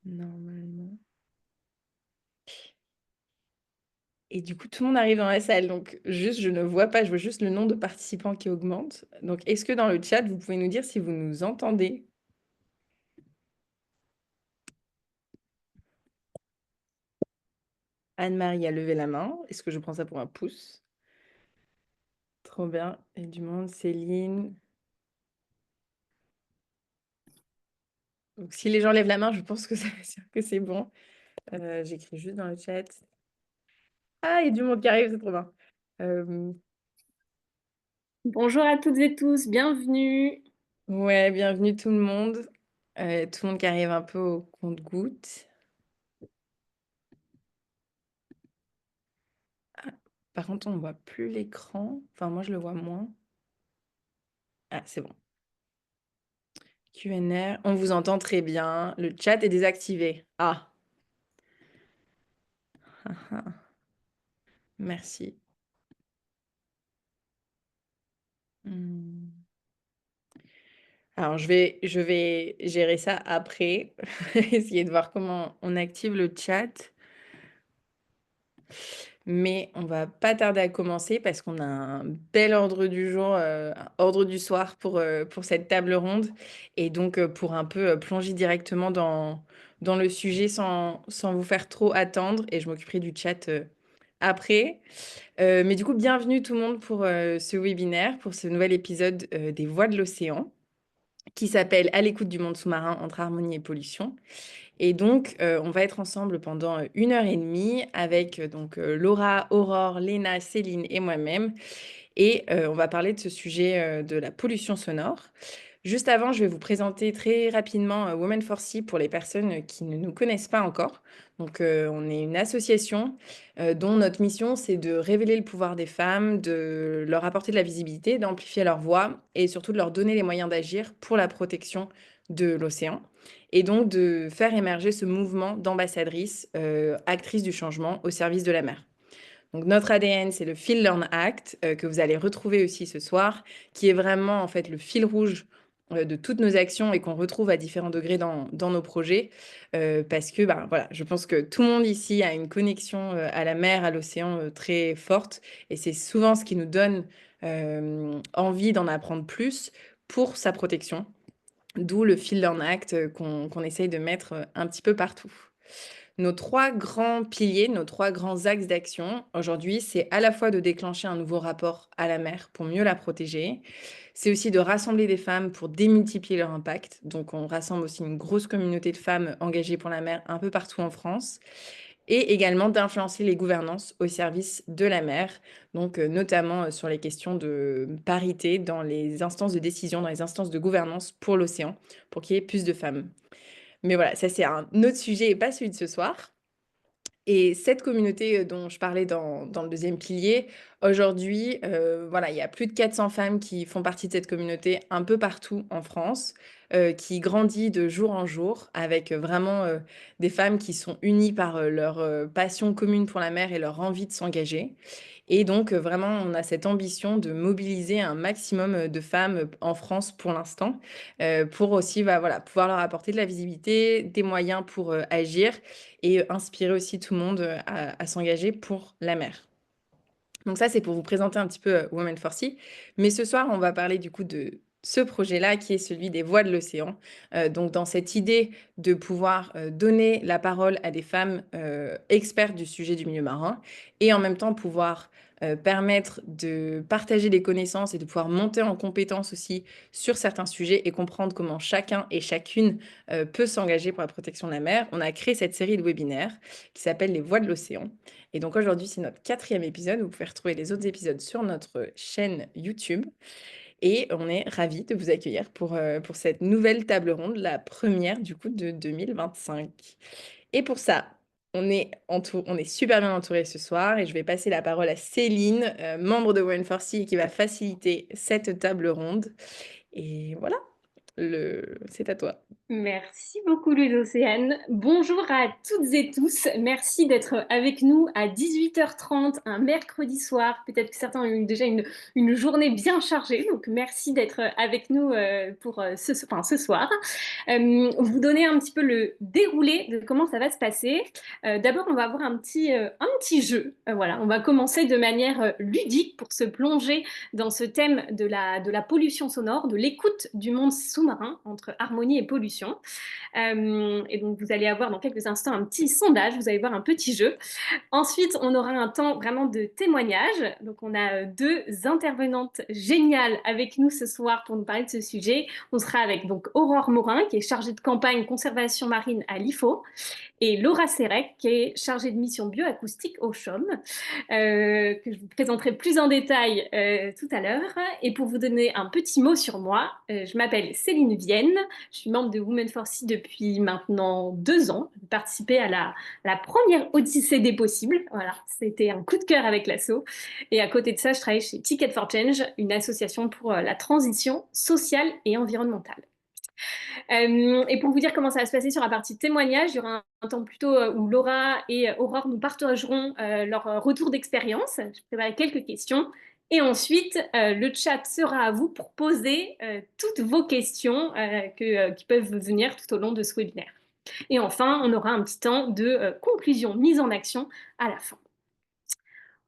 Normalement. Et du coup, tout le monde arrive dans la salle. Donc, juste, je ne vois pas, je vois juste le nombre de participants qui augmente. Donc, est-ce que dans le chat, vous pouvez nous dire si vous nous entendez? Anne-Marie a levé la main. Est-ce que je prends ça pour un pouce? Trop bien. Et du monde, Céline. Donc, si les gens lèvent la main, je pense que ça veut dire que c'est bon. J'écris juste dans le chat. Ah, il y a du monde qui arrive, c'est trop bien. Euh, Bonjour à toutes et tous, bienvenue. ouais, bienvenue tout le monde. Tout le monde qui arrive un peu au compte-gouttes. Ah, par contre, on ne voit plus l'écran. Enfin, moi, je le vois moins. Ah, c'est bon. QNR, on vous entend très bien. Le chat est désactivé. Ah, ah, ah. Merci. Hmm. Alors, je vais gérer ça après. Essayer de voir comment on active le chat. Mais on va pas tarder à commencer parce qu'on a un bel ordre du jour, un ordre du soir pour cette table ronde. Et donc, pour un peu plonger directement dans le sujet sans vous faire trop attendre. Et je m'occuperai du chat après. Mais du coup, bienvenue tout le monde pour ce webinaire, pour ce nouvel épisode des Voix de l'océan, qui s'appelle À l'écoute du monde sous-marin entre harmonie et pollution. Et donc, on va être ensemble pendant 1 heure et demie avec Laura, Aurore, Léna, Céline et moi-même. Et on va parler de ce sujet de la pollution sonore. Juste avant, je vais vous présenter très rapidement Women for Sea pour les personnes qui ne nous connaissent pas encore. Donc, on est une association dont notre mission, c'est de révéler le pouvoir des femmes, de leur apporter de la visibilité, d'amplifier leur voix et surtout de leur donner les moyens d'agir pour la protection de l'océan. Et donc de faire émerger ce mouvement d'ambassadrices, actrices du changement au service de la mer. Donc notre ADN, c'est le Feel Learn Act que vous allez retrouver aussi ce soir, qui est vraiment en fait le fil rouge de toutes nos actions et qu'on retrouve à différents degrés dans nos projets. Parce que bah, voilà, je pense que tout le monde ici a une connexion à la mer, à l'océan très forte. Et c'est souvent ce qui nous donne envie d'en apprendre plus pour sa protection. D'où le Feel Learn Act qu'on essaye de mettre un petit peu partout. Nos trois grands piliers, nos trois grands axes d'action aujourd'hui, c'est à la fois de déclencher un nouveau rapport à la mer pour mieux la protéger. C'est aussi de rassembler des femmes pour démultiplier leur impact. Donc, on rassemble aussi une grosse communauté de femmes engagées pour la mer un peu partout en France. Et également d'influencer les gouvernances au service de la mer, donc notamment sur les questions de parité dans les instances de décision, dans les instances de gouvernance pour l'océan, pour qu'il y ait plus de femmes. Mais voilà, ça c'est un autre sujet et pas celui de ce soir. Et cette communauté dont je parlais dans le deuxième pilier, aujourd'hui, voilà, il y a plus de 400 femmes qui font partie de cette communauté un peu partout en France, qui grandit de jour en jour avec vraiment des femmes qui sont unies par leur passion commune pour la mer et leur envie de s'engager. Et donc, vraiment, on a cette ambition de mobiliser un maximum de femmes en France pour l'instant, pour aussi bah, voilà, pouvoir leur apporter de la visibilité, des moyens pour agir et inspirer aussi tout le monde à s'engager pour la mer. Donc ça, c'est pour vous présenter un petit peu Women for Sea. Mais ce soir, on va parler du coup de ce projet-là qui est celui des Voix de l'océan. Donc dans cette idée de pouvoir donner la parole à des femmes expertes du sujet du milieu marin et en même temps pouvoir permettre de partager des connaissances et de pouvoir monter en compétence aussi sur certains sujets et comprendre comment chacun et chacune peut s'engager pour la protection de la mer. On a créé cette série de webinaires qui s'appelle les Voix de l'océan. Et donc aujourd'hui, c'est notre quatrième épisode. Vous pouvez retrouver les autres épisodes sur notre chaîne YouTube. Et on est ravis de vous accueillir pour cette nouvelle table ronde, la première du coup de 2025. Et pour ça, on est super bien entouré ce soir et je vais passer la parole à Céline, membre de One for Sea, qui va faciliter cette table ronde. Et voilà, c'est à toi. Merci beaucoup, Océane. Bonjour à toutes et tous. Merci d'être avec nous à 18h30, un mercredi soir. Peut-être que certains ont eu déjà une journée bien chargée. Donc, merci d'être avec nous pour ce soir. Vous donner un petit peu le déroulé de comment ça va se passer. D'abord, on va avoir un petit jeu. Voilà, on va commencer de manière ludique pour se plonger dans ce thème de la pollution sonore, de l'écoute du monde sous-marin entre harmonie et pollution. Et donc, vous allez avoir dans quelques instants un petit sondage, vous allez voir un petit jeu. Ensuite, on aura un temps vraiment de témoignage. Donc, on a deux intervenantes géniales avec nous ce soir pour nous parler de ce sujet. On sera avec donc Aurore Morin, qui est chargée de campagne conservation marine à l'IFO, et Laura Sérec, qui est chargée de mission bioacoustique au CHOM, que je vous présenterai plus en détail tout à l'heure. Et pour vous donner un petit mot sur moi, je m'appelle Céline Vienne, je suis membre de Women for Sea depuis maintenant 2 ans. J'ai participé à la première Odyssée des possibles. Voilà, c'était un coup de cœur avec l'asso. Et à côté de ça, je travaille chez Ticket for Change, une association pour la transition sociale et environnementale. Et pour vous dire comment ça va se passer sur la partie témoignage, il y aura un temps plutôt où Laura et Aurore nous partageront leur retour d'expérience. Je préparerai quelques questions. Et ensuite, le chat sera à vous pour poser toutes vos questions qui peuvent venir tout au long de ce webinaire. Et enfin, on aura un petit temps de conclusion, mise en action à la fin.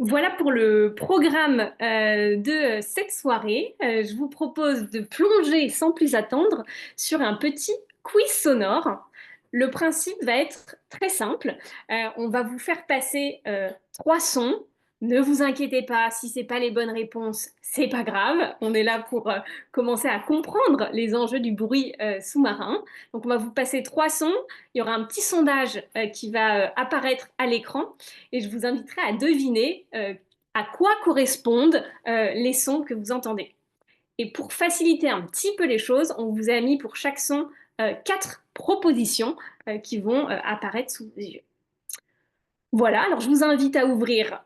Voilà pour le programme de cette soirée. Je vous propose de plonger sans plus attendre sur un petit quiz sonore. Le principe va être très simple. On va vous faire passer 3 sons. Ne vous inquiétez pas, si ce n'est pas les bonnes réponses, c'est pas grave. On est là pour commencer à comprendre les enjeux du bruit sous-marin. Donc on va vous passer 3 sons. Il y aura un petit sondage qui va apparaître à l'écran et je vous inviterai à deviner à quoi correspondent les sons que vous entendez. Et pour faciliter un petit peu les choses, on vous a mis pour chaque son 4 propositions qui vont apparaître sous vos yeux. Voilà, alors je vous invite à ouvrir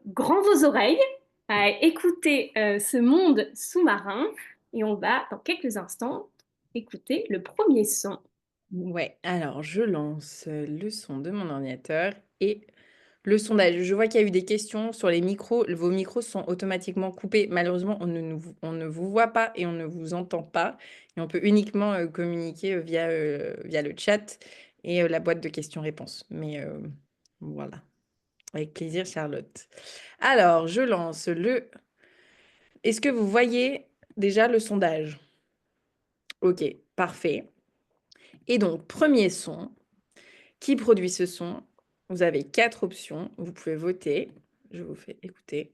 grand vos oreilles, à écouter ce monde sous-marin et on va dans quelques instants écouter le premier son. Ouais, alors je lance le son de mon ordinateur et le sondage. Je vois qu'il y a eu des questions sur les micros. Vos micros sont automatiquement coupés. Malheureusement, on ne vous voit pas et on ne vous entend pas. Et on peut uniquement communiquer via le chat et la boîte de questions-réponses. Mais voilà, avec plaisir, Charlotte. Alors, je lance le... Est-ce que vous voyez déjà le sondage? Ok, parfait. Et donc, premier son. Qui produit ce son? Vous avez 4 options. Vous pouvez voter. Je vous fais écouter.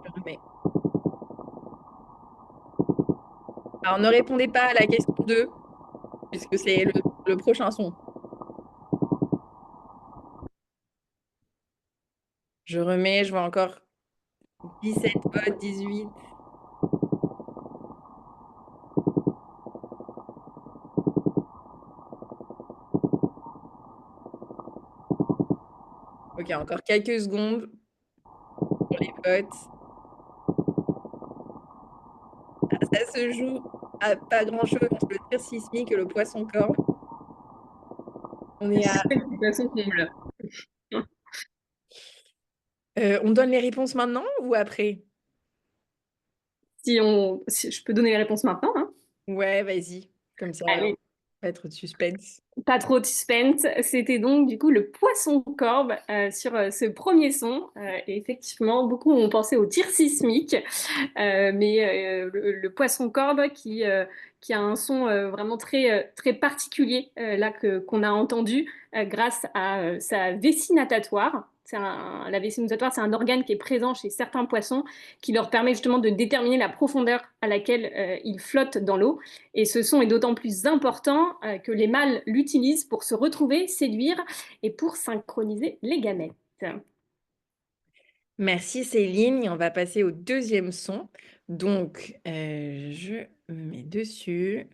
Je remets. Alors, ne répondez pas à la question 2, puisque c'est le prochain son. Je remets, je vois encore 17 votes, 18. Ok, encore quelques secondes pour les votes. Ah, ça se joue à pas grand-chose entre le tir sismique et le poisson-corbe. On est à... De toute façon, comble. On donne les réponses maintenant ou après? Si je peux donner les réponses maintenant, hein. Ouais, vas-y. Comme ça, on Allez. va être de suspense. Pas trop de suspense. C'était donc du coup le poisson-corbe sur ce premier son. Et effectivement, beaucoup ont pensé au tir sismique, mais le poisson-corbe qui a un son vraiment très particulier là qu'on a entendu grâce à sa vessie natatoire. La vessie natatoire, c'est un organe qui est présent chez certains poissons qui leur permet justement de déterminer la profondeur à laquelle ils flottent dans l'eau. Et ce son est d'autant plus important que les mâles l'utilisent pour se retrouver, séduire et pour synchroniser les gamètes. Merci Céline. Et on va passer au deuxième son. Donc, je me mets dessus.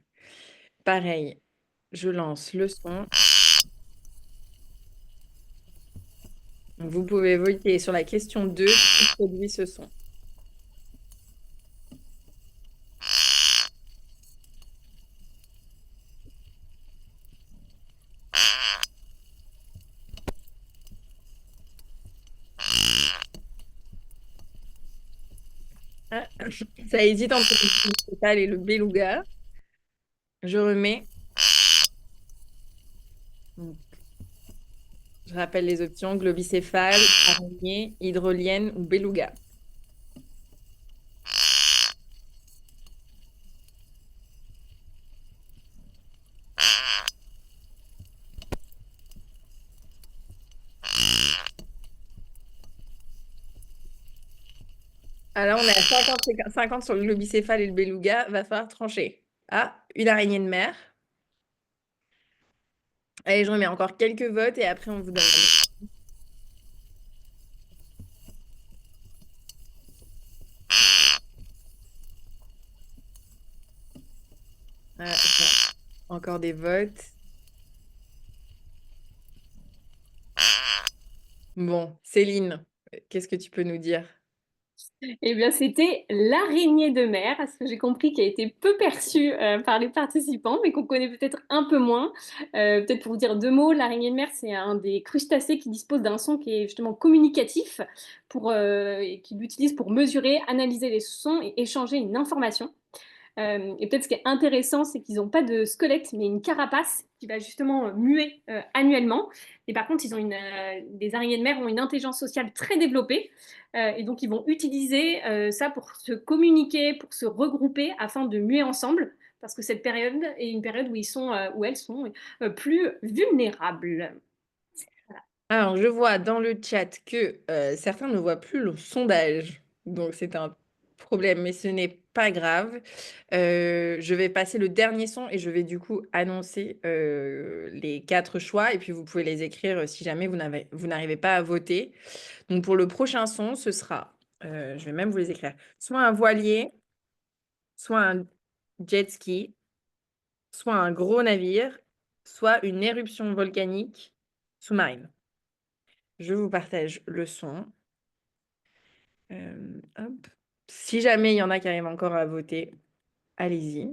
Pareil, je lance le son. Vous pouvez voter sur la question 2 qui produit ce son. Ah, ça hésite entre le globicéphale et le beluga. Je remets. Donc, je rappelle les options, globicéphale, araignée, hydrolienne ou beluga. Alors, on est à 50 sur le globicéphale et le beluga. Va falloir trancher. Ah, une araignée de mer. Allez, je remets encore quelques votes et après, on vous donne. Ah, ok. Encore des votes. Bon, Céline, qu'est-ce que tu peux nous dire? Eh bien, c'était l'araignée de mer, parce que j'ai compris qu'elle a été peu perçue par les participants, mais qu'on connaît peut-être un peu moins. Peut-être pour vous dire deux mots, l'araignée de mer, c'est un des crustacés qui dispose d'un son qui est justement communicatif, et qui l'utilise pour mesurer, analyser les sons et échanger une information. Et peut-être ce qui est intéressant, c'est qu'ils n'ont pas de squelette, mais une carapace qui va justement muer annuellement. Et par contre, des araignées de mer ont une intelligence sociale très développée. Et donc, ils vont utiliser ça pour se communiquer, pour se regrouper afin de muer ensemble. Parce que cette période est une période où elles sont plus vulnérables. Alors, je vois dans le chat que certains ne voient plus le sondage. Donc, c'est un problème, mais ce n'est pas grave. Je vais passer le dernier son et je vais du coup annoncer les quatre choix. Et puis, vous pouvez les écrire si jamais vous n'arrivez pas à voter. Donc, pour le prochain son, ce sera, je vais même vous les écrire, soit un voilier, soit un jet ski, soit un gros navire, soit une éruption volcanique sous-marine. Je vous partage le son. Hop. Si jamais il y en a qui arrivent encore à voter, allez-y.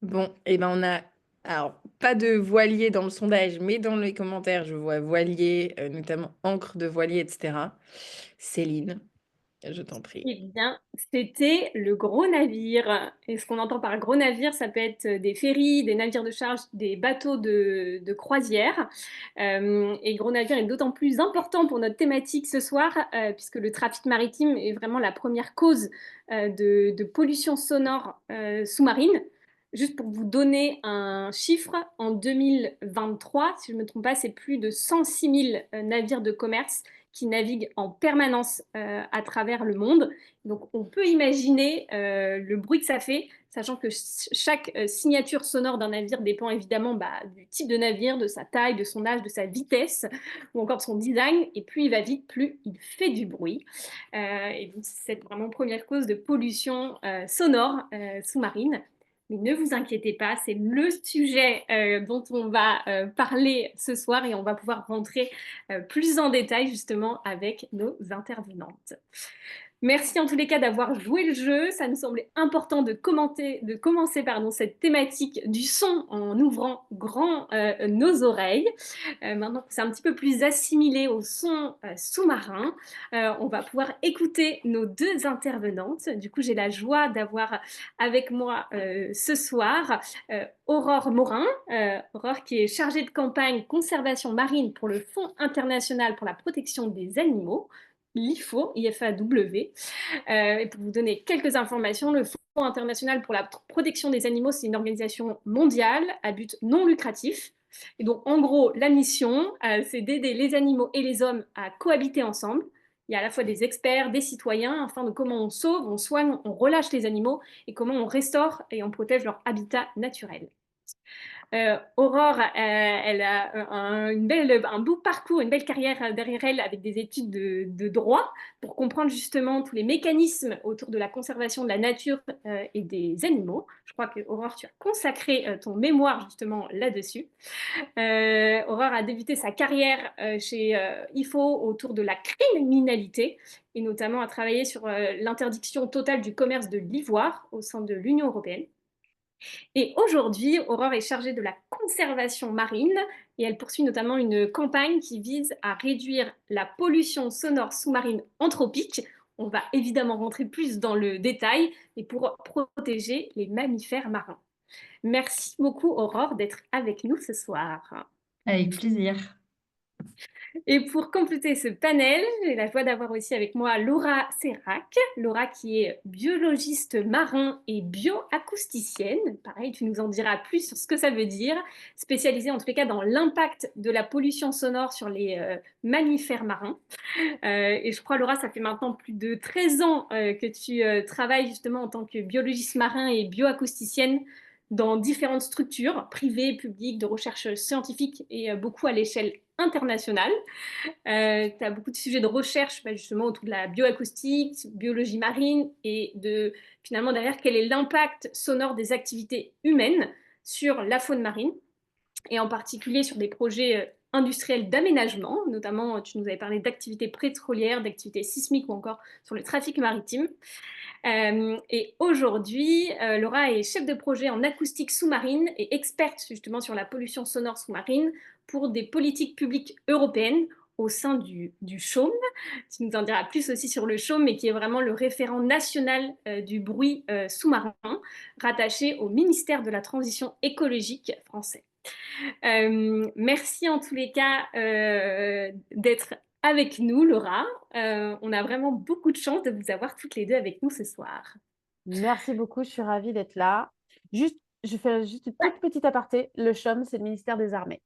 Bon, et ben on a alors pas de voilier dans le sondage, mais dans les commentaires, je vois voilier, notamment encre de voilier, etc. Céline, je t'en prie. Eh bien, c'était le gros navire. Et ce qu'on entend par gros navire, ça peut être des ferries, des navires de charge, des bateaux de croisière. Et gros navire est d'autant plus important pour notre thématique ce soir, puisque le trafic maritime est vraiment la première cause de pollution sonore sous-marine. Juste pour vous donner un chiffre, en 2023, si je ne me trompe pas, c'est plus de 106 000 navires de commerce qui naviguent en permanence à travers le monde. Donc on peut imaginer le bruit que ça fait, sachant que chaque signature sonore d'un navire dépend évidemment du type de navire, de sa taille, de son âge, de sa vitesse, ou encore de son design. Et plus il va vite, plus il fait du bruit. Et donc c'est vraiment première cause de pollution sonore sous-marine. Mais ne vous inquiétez pas, c'est le sujet dont on va parler ce soir et on va pouvoir rentrer plus en détail justement avec nos intervenantes. Merci en tous les cas d'avoir joué le jeu. Ça nous semblait important de commencer cette thématique du son en ouvrant grand nos oreilles. Maintenant que c'est un petit peu plus assimilé au son sous-marin, on va pouvoir écouter nos deux intervenantes. Du coup, j'ai la joie d'avoir avec moi ce soir Aurore Morin, Aurore qui est chargée de campagne conservation marine pour le Fonds international pour la protection des animaux, l'IFO, IFAW. Et pour vous donner quelques informations, le Fonds international pour la protection des animaux, c'est une organisation mondiale à but non lucratif. Et donc, en gros, la mission, c'est d'aider les animaux et les hommes à cohabiter ensemble. Il y a à la fois des experts, des citoyens, afin de comment on sauve, on soigne, on relâche les animaux et comment on restaure et on protège leur habitat naturel. Aurore, elle a un beau parcours, une belle carrière derrière elle avec des études de droit pour comprendre justement tous les mécanismes autour de la conservation de la nature et des animaux. Je crois que Aurore, tu as consacré ton mémoire justement là-dessus. Aurore a débuté sa carrière chez IFO autour de la criminalité et notamment a travaillé sur l'interdiction totale du commerce de l'ivoire au sein de l'Union européenne. Et aujourd'hui, Aurore est chargée de la conservation marine et elle poursuit notamment une campagne qui vise à réduire la pollution sonore sous-marine anthropique. On va évidemment rentrer plus dans le détail et pour protéger les mammifères marins. Merci beaucoup Aurore d'être avec nous ce soir. Avec plaisir. Et pour compléter ce panel, j'ai la joie d'avoir aussi avec moi Laura Serrac. Laura qui est biologiste marin et bioacousticienne. Pareil, tu nous en diras plus sur ce que ça veut dire. Spécialisée en tous les cas dans l'impact de la pollution sonore sur les mammifères marins. Et je crois, Laura, ça fait maintenant plus de 13 ans que tu travailles justement en tant que biologiste marin et bioacousticienne dans différentes structures privées, publiques, de recherche scientifique et beaucoup à l'échelle internationale. Tu as beaucoup de sujets de recherche justement autour de la bioacoustique, biologie marine et de finalement derrière quel est l'impact sonore des activités humaines sur la faune marine et en particulier sur des projets industriels d'aménagement, notamment tu nous avais parlé d'activités pétrolières, d'activités sismiques ou encore sur le trafic maritime. Et aujourd'hui, Laura est chef de projet en acoustique sous-marine et experte justement sur la pollution sonore sous-marine pour des politiques publiques européennes au sein du CHOM. Tu nous en diras plus aussi sur le CHOM, mais qui est vraiment le référent national du bruit sous-marin, rattaché au ministère de la Transition écologique français. Merci en tous les cas d'être avec nous, Laura. On a vraiment beaucoup de chance de vous avoir toutes les deux avec nous ce soir. Merci beaucoup, je suis ravie d'être là. Je fais juste une toute petite aparté. Le CHOM, c'est le ministère des Armées.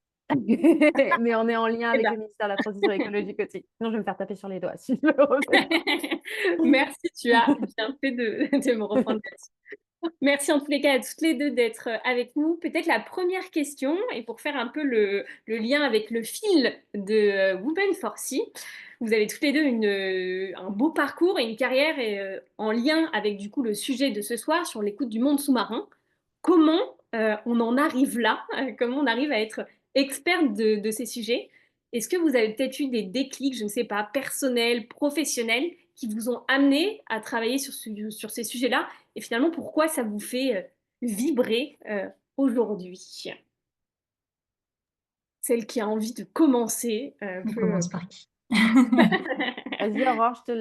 Mais on est en lien avec le ministère de la Transition écologique aussi. Sinon, je vais me faire taper sur les doigts si je le refais. Merci, tu as bien fait de me reprendre là-dessus. Merci en tous les cas à toutes les deux d'être avec nous. Peut-être la première question, et pour faire un peu le lien avec le fil de Women for Sea, vous avez toutes les deux un beau parcours et une carrière en lien avec du coup le sujet de ce soir sur l'écoute du monde sous-marin. Comment on en arrive là? Comment on arrive à être experte de ces sujets? Est-ce que vous avez peut-être eu des déclics, je ne sais pas, personnels, professionnels, qui vous ont amené à travailler sur ces sujets-là? Et finalement, pourquoi ça vous fait vibrer aujourd'hui? Celle qui a envie de commencer On commence par qui? Vas-y, Aurore, je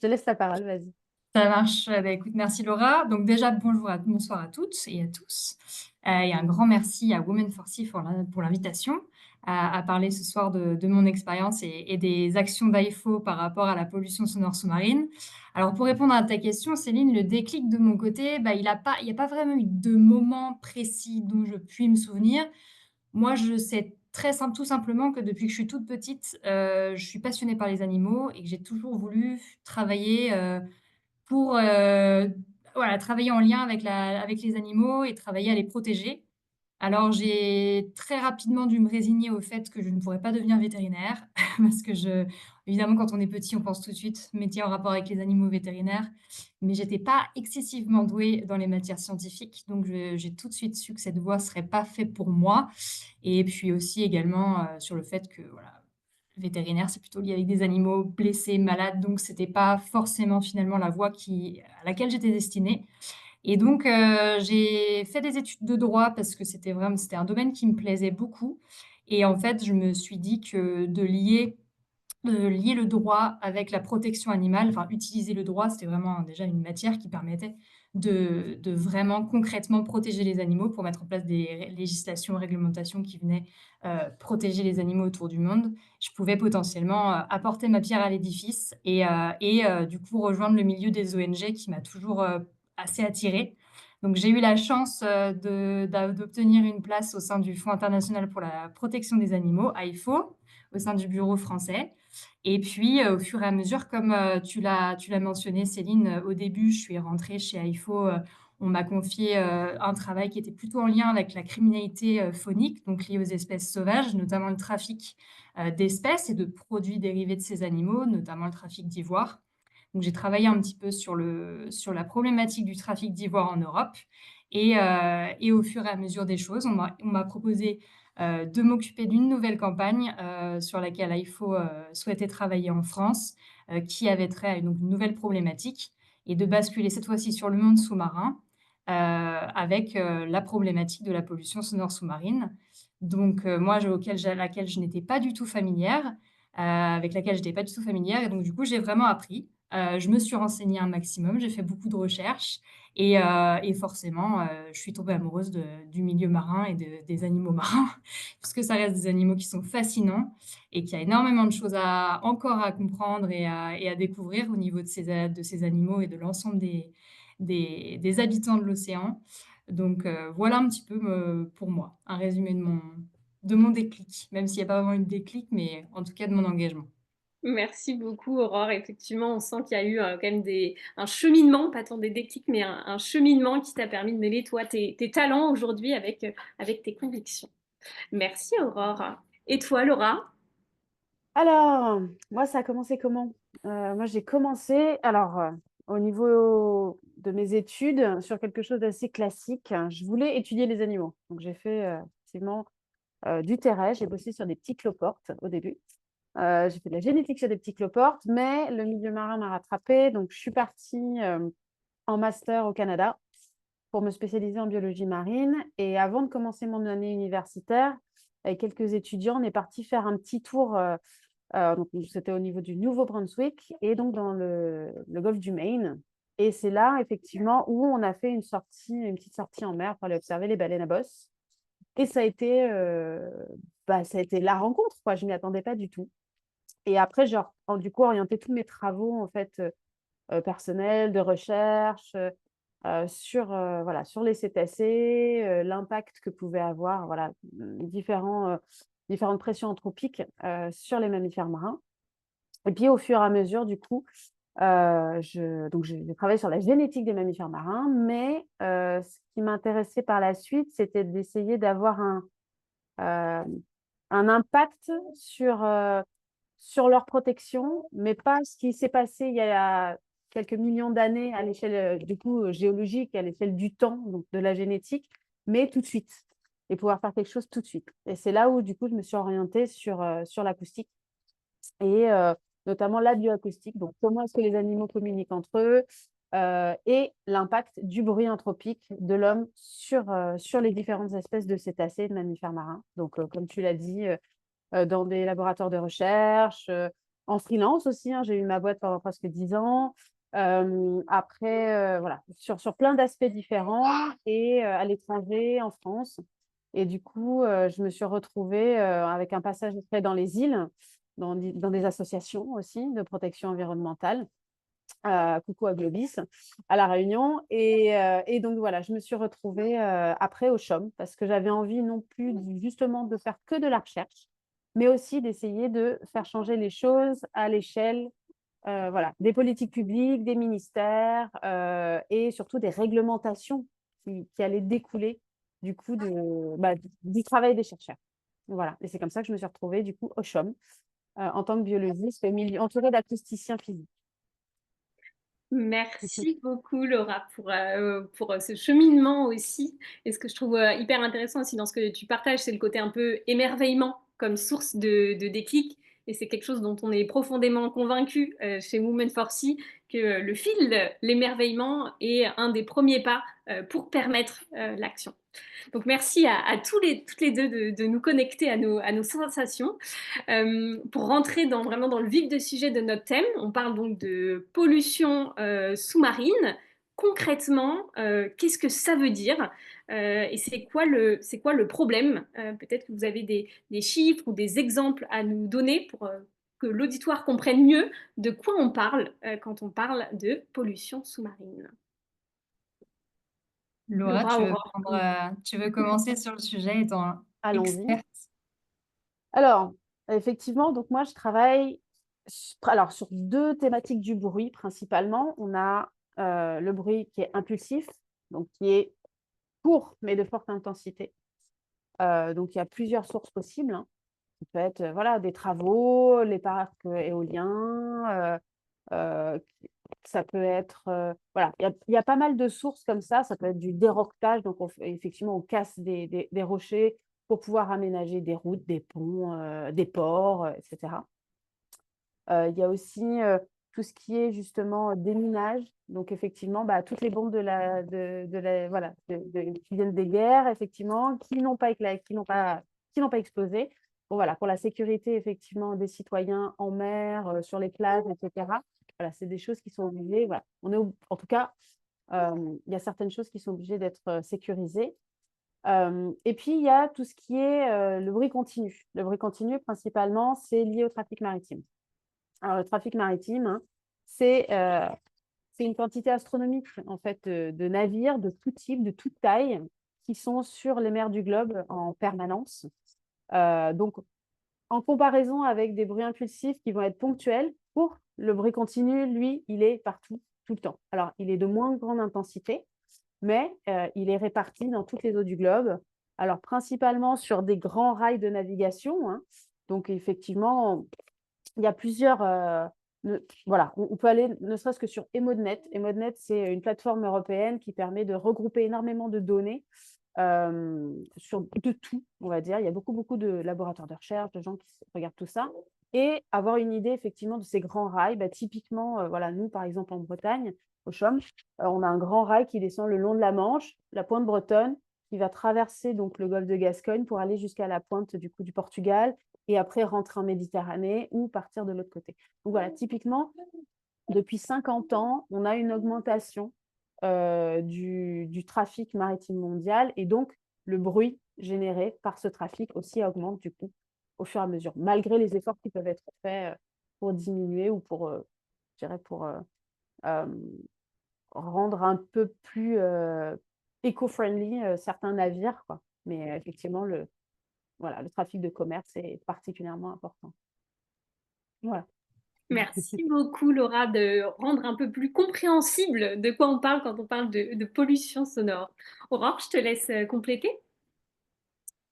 te laisse la parole, vas-y. Ça marche. Bah, écoute, merci Laura. Donc déjà, bonsoir à toutes et à tous. Et un grand merci à Women for Sea pour l'invitation à parler ce soir de mon expérience et des actions d'AIFO par rapport à la pollution sonore sous-marine. Alors pour répondre à ta question, Céline, le déclic de mon côté, bah, il y a pas vraiment eu de moment précis dont je puis me souvenir. Moi, je sais tout simplement que depuis que je suis toute petite, je suis passionnée par les animaux et que j'ai toujours voulu travailler, pour, voilà, travailler en lien avec les animaux et travailler à les protéger. Alors j'ai très rapidement dû me résigner au fait que je ne pourrais pas devenir vétérinaire parce que évidemment, quand on est petit, on pense tout de suite métier en rapport avec les animaux vétérinaires, mais j'étais pas excessivement douée dans les matières scientifiques, donc j'ai tout de suite su que cette voie serait pas faite pour moi et puis aussi également, sur le fait que, voilà, vétérinaire, c'est plutôt lié avec des animaux blessés, malades, donc c'était pas forcément finalement la voie à laquelle j'étais destinée. Et donc, j'ai fait des études de droit parce que c'était un domaine qui me plaisait beaucoup. Et en fait, je me suis dit que de lier le droit avec la protection animale, enfin utiliser le droit, c'était vraiment déjà une matière qui permettait de vraiment concrètement protéger les animaux pour mettre en place des législations, réglementations qui venaient protéger les animaux autour du monde. Je pouvais potentiellement apporter ma pierre à l'édifice et du coup rejoindre le milieu des ONG qui m'a toujours assez attirée. Donc j'ai eu la chance d'obtenir une place au sein du Fonds international pour la protection des animaux, AIFO, au sein du bureau français. Et puis, au fur et à mesure, comme, tu l'as mentionné Céline, au début, je suis rentrée chez AIFO, on m'a confié, un travail qui était plutôt en lien avec la criminalité, faunique, donc liée aux espèces sauvages, notamment le trafic, d'espèces et de produits dérivés de ces animaux, notamment le trafic d'ivoire. Donc j'ai travaillé un petit peu sur la problématique du trafic d'ivoire en Europe et au fur et à mesure des choses, on m'a proposé de m'occuper d'une nouvelle campagne sur laquelle AIFO souhaitait travailler en France, qui avait trait à une nouvelle problématique, et de basculer cette fois-ci sur le monde sous-marin avec la problématique de la pollution sonore sous-marine. Donc moi, laquelle je n'étais pas du tout familière, avec laquelle je n'étais pas du tout familière, et donc du coup, j'ai vraiment appris. Je me suis renseignée un maximum, j'ai fait beaucoup de recherches et forcément, je suis tombée amoureuse du milieu marin et des animaux marins, puisque ça reste des animaux qui sont fascinants et qu'il y a énormément de choses encore à comprendre et à découvrir au niveau de ces animaux et de l'ensemble des habitants de l'océan. Donc voilà un petit peu pour moi, un résumé de mon déclic, même s'il n'y a pas vraiment eu de déclic, mais en tout cas de mon engagement. Merci beaucoup, Aurore. Effectivement, on sent qu'il y a eu quand même un cheminement, pas tant des déclics, mais un cheminement qui t'a permis de mêler, toi, tes talents aujourd'hui avec tes convictions. Merci, Aurore. Et toi, Laura? Alors, moi, ça a commencé comment? Moi, j'ai commencé, alors, au niveau de mes études, sur quelque chose d'assez classique. Je voulais étudier les animaux. Donc, j'ai fait effectivement du terrain. J'ai bossé sur des petits cloportes au début. J'ai fait de la génétique sur des petits cloportes, mais le milieu marin m'a rattrapée. Donc, je suis partie en master au Canada pour me spécialiser en biologie marine. Et avant de commencer mon année universitaire, avec quelques étudiants, on est parti faire un petit tour. Donc, c'était au niveau du Nouveau-Brunswick et donc dans le golfe du Maine. Et c'est là, effectivement, où on a fait une petite sortie en mer pour aller observer les baleines à bosse. Et ça a été la rencontre, quoi. Je ne m'y attendais pas du tout. Et après, j'ai du coup orienté tous mes travaux en fait, personnels, de recherche, sur les cétacés, l'impact que pouvaient avoir voilà, différentes pressions anthropiques sur les mammifères marins. Et puis au fur et à mesure, du coup, j'ai travaillé sur la génétique des mammifères marins, mais ce qui m'intéressait par la suite, c'était d'essayer d'avoir euh, un impact sur leur protection, mais pas ce qui s'est passé il y a quelques millions d'années à l'échelle du coup géologique, à l'échelle du temps, donc de la génétique, mais tout de suite, et pouvoir faire quelque chose tout de suite. Et c'est là où du coup je me suis orientée sur l'acoustique et notamment la bioacoustique, donc comment est-ce que les animaux communiquent entre eux et l'impact du bruit anthropique de l'homme sur les différentes espèces de cétacés et de mammifères marins. Donc, comme tu l'as dit, dans des laboratoires de recherche, en freelance aussi, hein, j'ai eu ma boîte pendant presque 10 ans. Après, voilà, sur plein d'aspects différents et à l'étranger, en France. Et du coup, je me suis retrouvée avec un passage fait dans les îles, dans des associations aussi de protection environnementale. Coucou à Globis, à La Réunion. Et donc, voilà, je me suis retrouvée après au CHOM parce que j'avais envie non plus justement de faire que de la recherche, mais aussi d'essayer de faire changer les choses à l'échelle voilà, des politiques publiques, des ministères et surtout des réglementations qui allaient découler du coup du travail des chercheurs. Voilà, et c'est comme ça que je me suis retrouvée du coup au CHOM en tant que biologiste entourée d'acousticiens physiques. Merci beaucoup, Laura, pour ce cheminement aussi. Et ce que je trouve hyper intéressant aussi dans ce que tu partages, c'est le côté un peu émerveillement comme source de déclic. et c'est quelque chose dont on est profondément convaincu chez Women for Sea, que le fil, l'émerveillement est un des premiers pas pour permettre l'action. Donc merci à toutes les deux de nous connecter à nos sensations. Pour rentrer vraiment dans le vif du sujet de notre thème, on parle donc de pollution sous-marine. Concrètement, qu'est-ce que ça veut dire et c'est quoi le problème? Peut-être que vous avez des chiffres ou des exemples à nous donner pour que l'auditoire comprenne mieux de quoi on parle quand on parle de pollution sous-marine. Laura, Laura, Aurore. tu veux commencer sur le sujet étant Allons-y. experte? Alors, effectivement, donc moi, je travaille sur 2 thématiques du bruit principalement. On a le bruit qui est impulsif, donc qui est court, mais de forte intensité. Donc, il y a plusieurs sources possibles, hein. Ça peut être voilà, des travaux, les parcs éoliens, ça peut être… voilà, il y a pas mal de sources comme ça. Ça peut être du déroquetage, donc effectivement, on casse des rochers pour pouvoir aménager des routes, des ponts, des ports, etc. Il y a aussi tout ce qui est justement déminage. Donc, effectivement, toutes les bombes voilà, qui viennent des guerres, effectivement, qui n'ont pas explosé. Bon, voilà, pour la sécurité, effectivement, des citoyens en mer, sur les plages, etc. Voilà, c'est des choses qui sont obligées. Voilà. En tout cas, il y a certaines choses qui sont obligées d'être sécurisées. Et puis, il y a tout ce qui est le bruit continu. Le bruit continu, principalement, c'est lié au trafic maritime. Alors, le trafic maritime, hein, c'est une quantité astronomique en fait, de navires de tout type, de toute taille, qui sont sur les mers du globe en permanence. Donc, en comparaison avec des bruits impulsifs qui vont être ponctuels, pour le bruit continu, lui, il est partout, tout le temps. Alors, il est de moins grande intensité, mais il est réparti dans toutes les eaux du globe. Alors, principalement sur des grands rails de navigation, hein. Donc, effectivement, il y a plusieurs… voilà, on peut aller ne serait-ce que sur EMODNet. EMODNet, c'est une plateforme européenne qui permet de regrouper énormément de données de tout, on va dire. Il y a beaucoup de laboratoires de recherche, de gens qui regardent tout ça, et avoir une idée effectivement de ces grands rails. Typiquement, voilà, nous, par exemple, en Bretagne, au CHUM, on a un grand rail qui descend le long de la Manche, la pointe bretonne, qui va traverser donc le golfe de Gascogne pour aller jusqu'à la pointe du Portugal, et après rentrer en Méditerranée ou partir de l'autre côté. Donc voilà, typiquement, depuis 50 ans, on a une augmentation du trafic maritime mondial, et donc le bruit généré par ce trafic aussi augmente du coup au fur et à mesure, malgré les efforts qui peuvent être faits pour diminuer ou pour, je dirais, pour rendre un peu plus éco-friendly certains navires, quoi. Mais effectivement, voilà, le trafic de commerce est particulièrement important. Voilà. Merci beaucoup, Laura, de rendre un peu plus compréhensible de quoi on parle quand on parle de pollution sonore. Aurore, je te laisse compléter.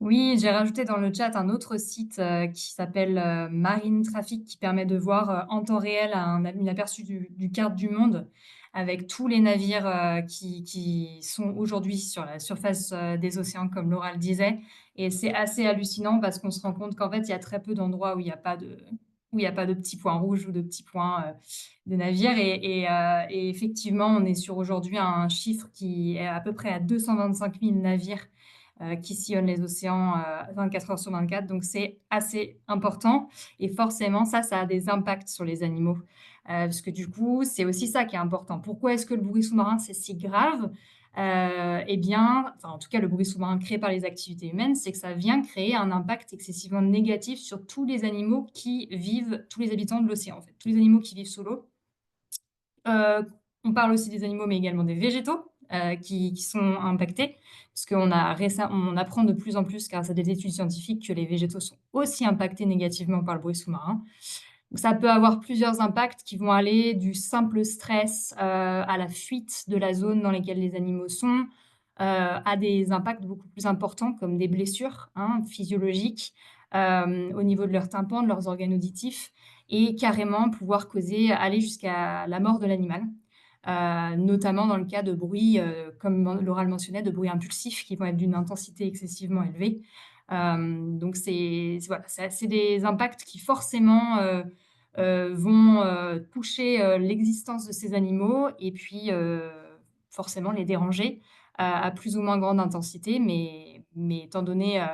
Oui, j'ai rajouté dans le chat un autre site qui s'appelle Marine Traffic, qui permet de voir en temps réel un aperçu du carte du monde avec tous les navires qui sont aujourd'hui sur la surface des océans, comme Laura le disait. Et c'est assez hallucinant parce qu'on se rend compte qu'en fait, il y a très peu d'endroits où il n'y a pas de petits points rouges ou de petits points de navires. Et effectivement, on est sur aujourd'hui un chiffre qui est à peu près à 225 000 navires qui sillonnent les océans 24 heures sur 24. Donc, c'est assez important. Et forcément, ça a des impacts sur les animaux. Parce que du coup, c'est aussi ça qui est important. Pourquoi est-ce que le bruit sous-marin, c'est si grave? Eh bien, en tout cas, le bruit sous-marin créé par les activités humaines, c'est que ça vient créer un impact excessivement négatif sur tous les animaux qui vivent, tous les habitants de l'océan, en fait, tous les animaux qui vivent sous l'eau. On parle aussi des animaux, mais également des végétaux qui sont impactés, parce qu'on apprend de plus en plus, grâce à des études scientifiques, que les végétaux sont aussi impactés négativement par le bruit sous-marin. Donc, ça peut avoir plusieurs impacts qui vont aller du simple stress à la fuite de la zone dans laquelle les animaux sont, à des impacts beaucoup plus importants, comme des blessures physiologiques au niveau de leur tympan, de leurs organes auditifs, et carrément pouvoir aller jusqu'à la mort de l'animal. Notamment dans le cas de bruits, comme Laura le mentionnait, de bruits impulsifs qui vont être d'une intensité excessivement élevée. Donc voilà, c'est des impacts qui forcément vont toucher l'existence de ces animaux et puis forcément les déranger à plus ou moins grande intensité. Mais étant donné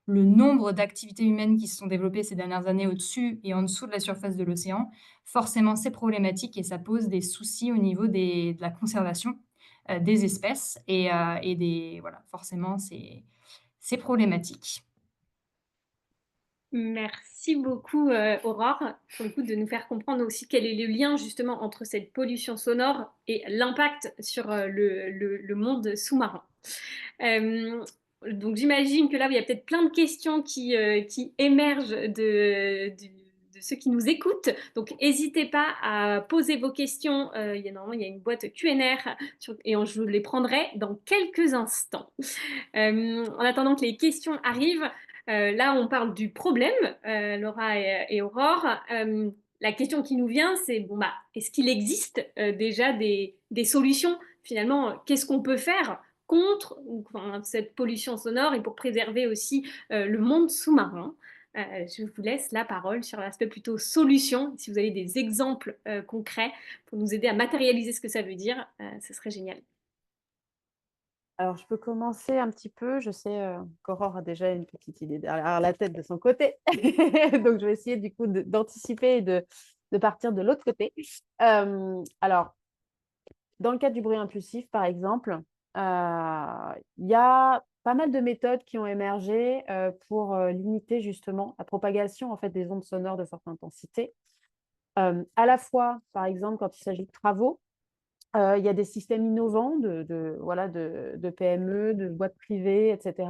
le nombre d'activités humaines qui se sont développées ces dernières années au-dessus et en dessous de la surface de l'océan, forcément c'est problématique et ça pose des soucis au niveau de la conservation des espèces voilà, forcément c'est problématique. Merci beaucoup, Aurore, pour le coup, de nous faire comprendre aussi quel est le lien justement entre cette pollution sonore et l'impact sur le monde sous-marin. Donc j'imagine que là, il y a peut-être plein de questions qui émergent de ceux qui nous écoutent. Donc n'hésitez pas à poser vos questions. Normalement, il y a une boîte QNR je vous les prendrai dans quelques instants. En attendant que les questions arrivent, là, on parle du problème, Laura et Aurore. La question qui nous vient, c'est bon, bah, est-ce qu'il existe déjà des solutions? Finalement, qu'est-ce qu'on peut faire contre cette pollution sonore et pour préserver aussi le monde sous-marin? Je vous laisse la parole sur l'aspect plutôt solution. Si vous avez des exemples concrets pour nous aider à matérialiser ce que ça veut dire, ce serait génial. Alors, je peux commencer un petit peu. Je sais qu'Aurore a déjà une petite idée derrière la tête de son côté. Donc, je vais essayer du coup d'anticiper et de partir de l'autre côté. Alors, dans le cadre du bruit impulsif, par exemple, il y a pas mal de méthodes qui ont émergé pour limiter justement la propagation en fait, des ondes sonores de forte intensité. À la fois, par exemple, quand il s'agit de travaux, il y a des systèmes innovants de PME, de boîtes privées, etc.,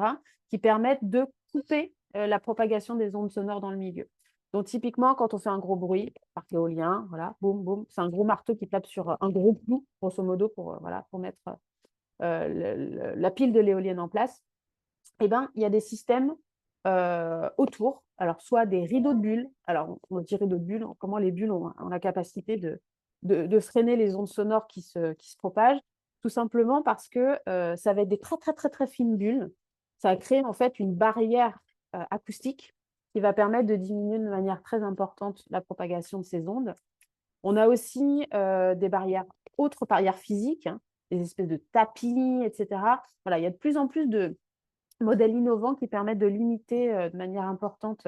qui permettent de couper la propagation des ondes sonores dans le milieu. Donc, typiquement, quand on fait un gros bruit, parc éolien, voilà, boum, boum, c'est un gros marteau qui tape sur un gros clou, grosso modo, pour mettre la pile de l'éolienne en place. Eh ben, il y a des systèmes autour, alors soit des rideaux de bulles, alors on dit rideaux de bulles, comment les bulles ont la capacité de freiner les ondes sonores qui se propagent, tout simplement parce que ça va être des très très très très fines bulles, ça va créer en fait une barrière acoustique qui va permettre de diminuer de manière très importante la propagation de ces ondes. On a aussi des barrières, autres barrières physiques, hein, des espèces de tapis, etc. Voilà, il y a de plus en plus de modèles innovants qui permettent de limiter de manière importante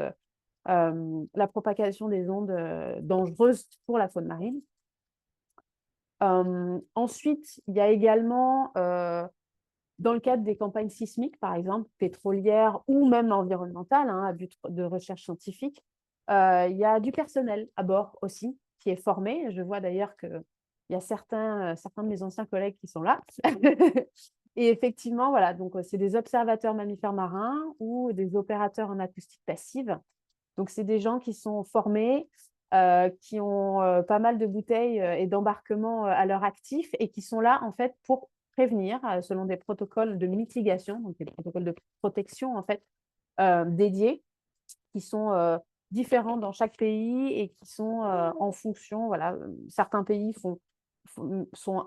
la propagation des ondes dangereuses pour la faune marine. Ensuite, il y a également, dans le cadre des campagnes sismiques, par exemple, pétrolières ou même environnementales, hein, à but de recherche scientifique, il y a du personnel à bord aussi qui est formé. Je vois d'ailleurs qu'il y a certains de mes anciens collègues qui sont là. Et effectivement, voilà, donc c'est des observateurs mammifères marins ou des opérateurs en acoustique passive. Donc, c'est des gens qui sont formés, qui ont pas mal de bouteilles et d'embarquements à leur actif et qui sont là, en fait, pour prévenir selon des protocoles de mitigation, donc des protocoles de protection, en fait, dédiés, qui sont différents dans chaque pays et qui sont en fonction, voilà, certains pays sont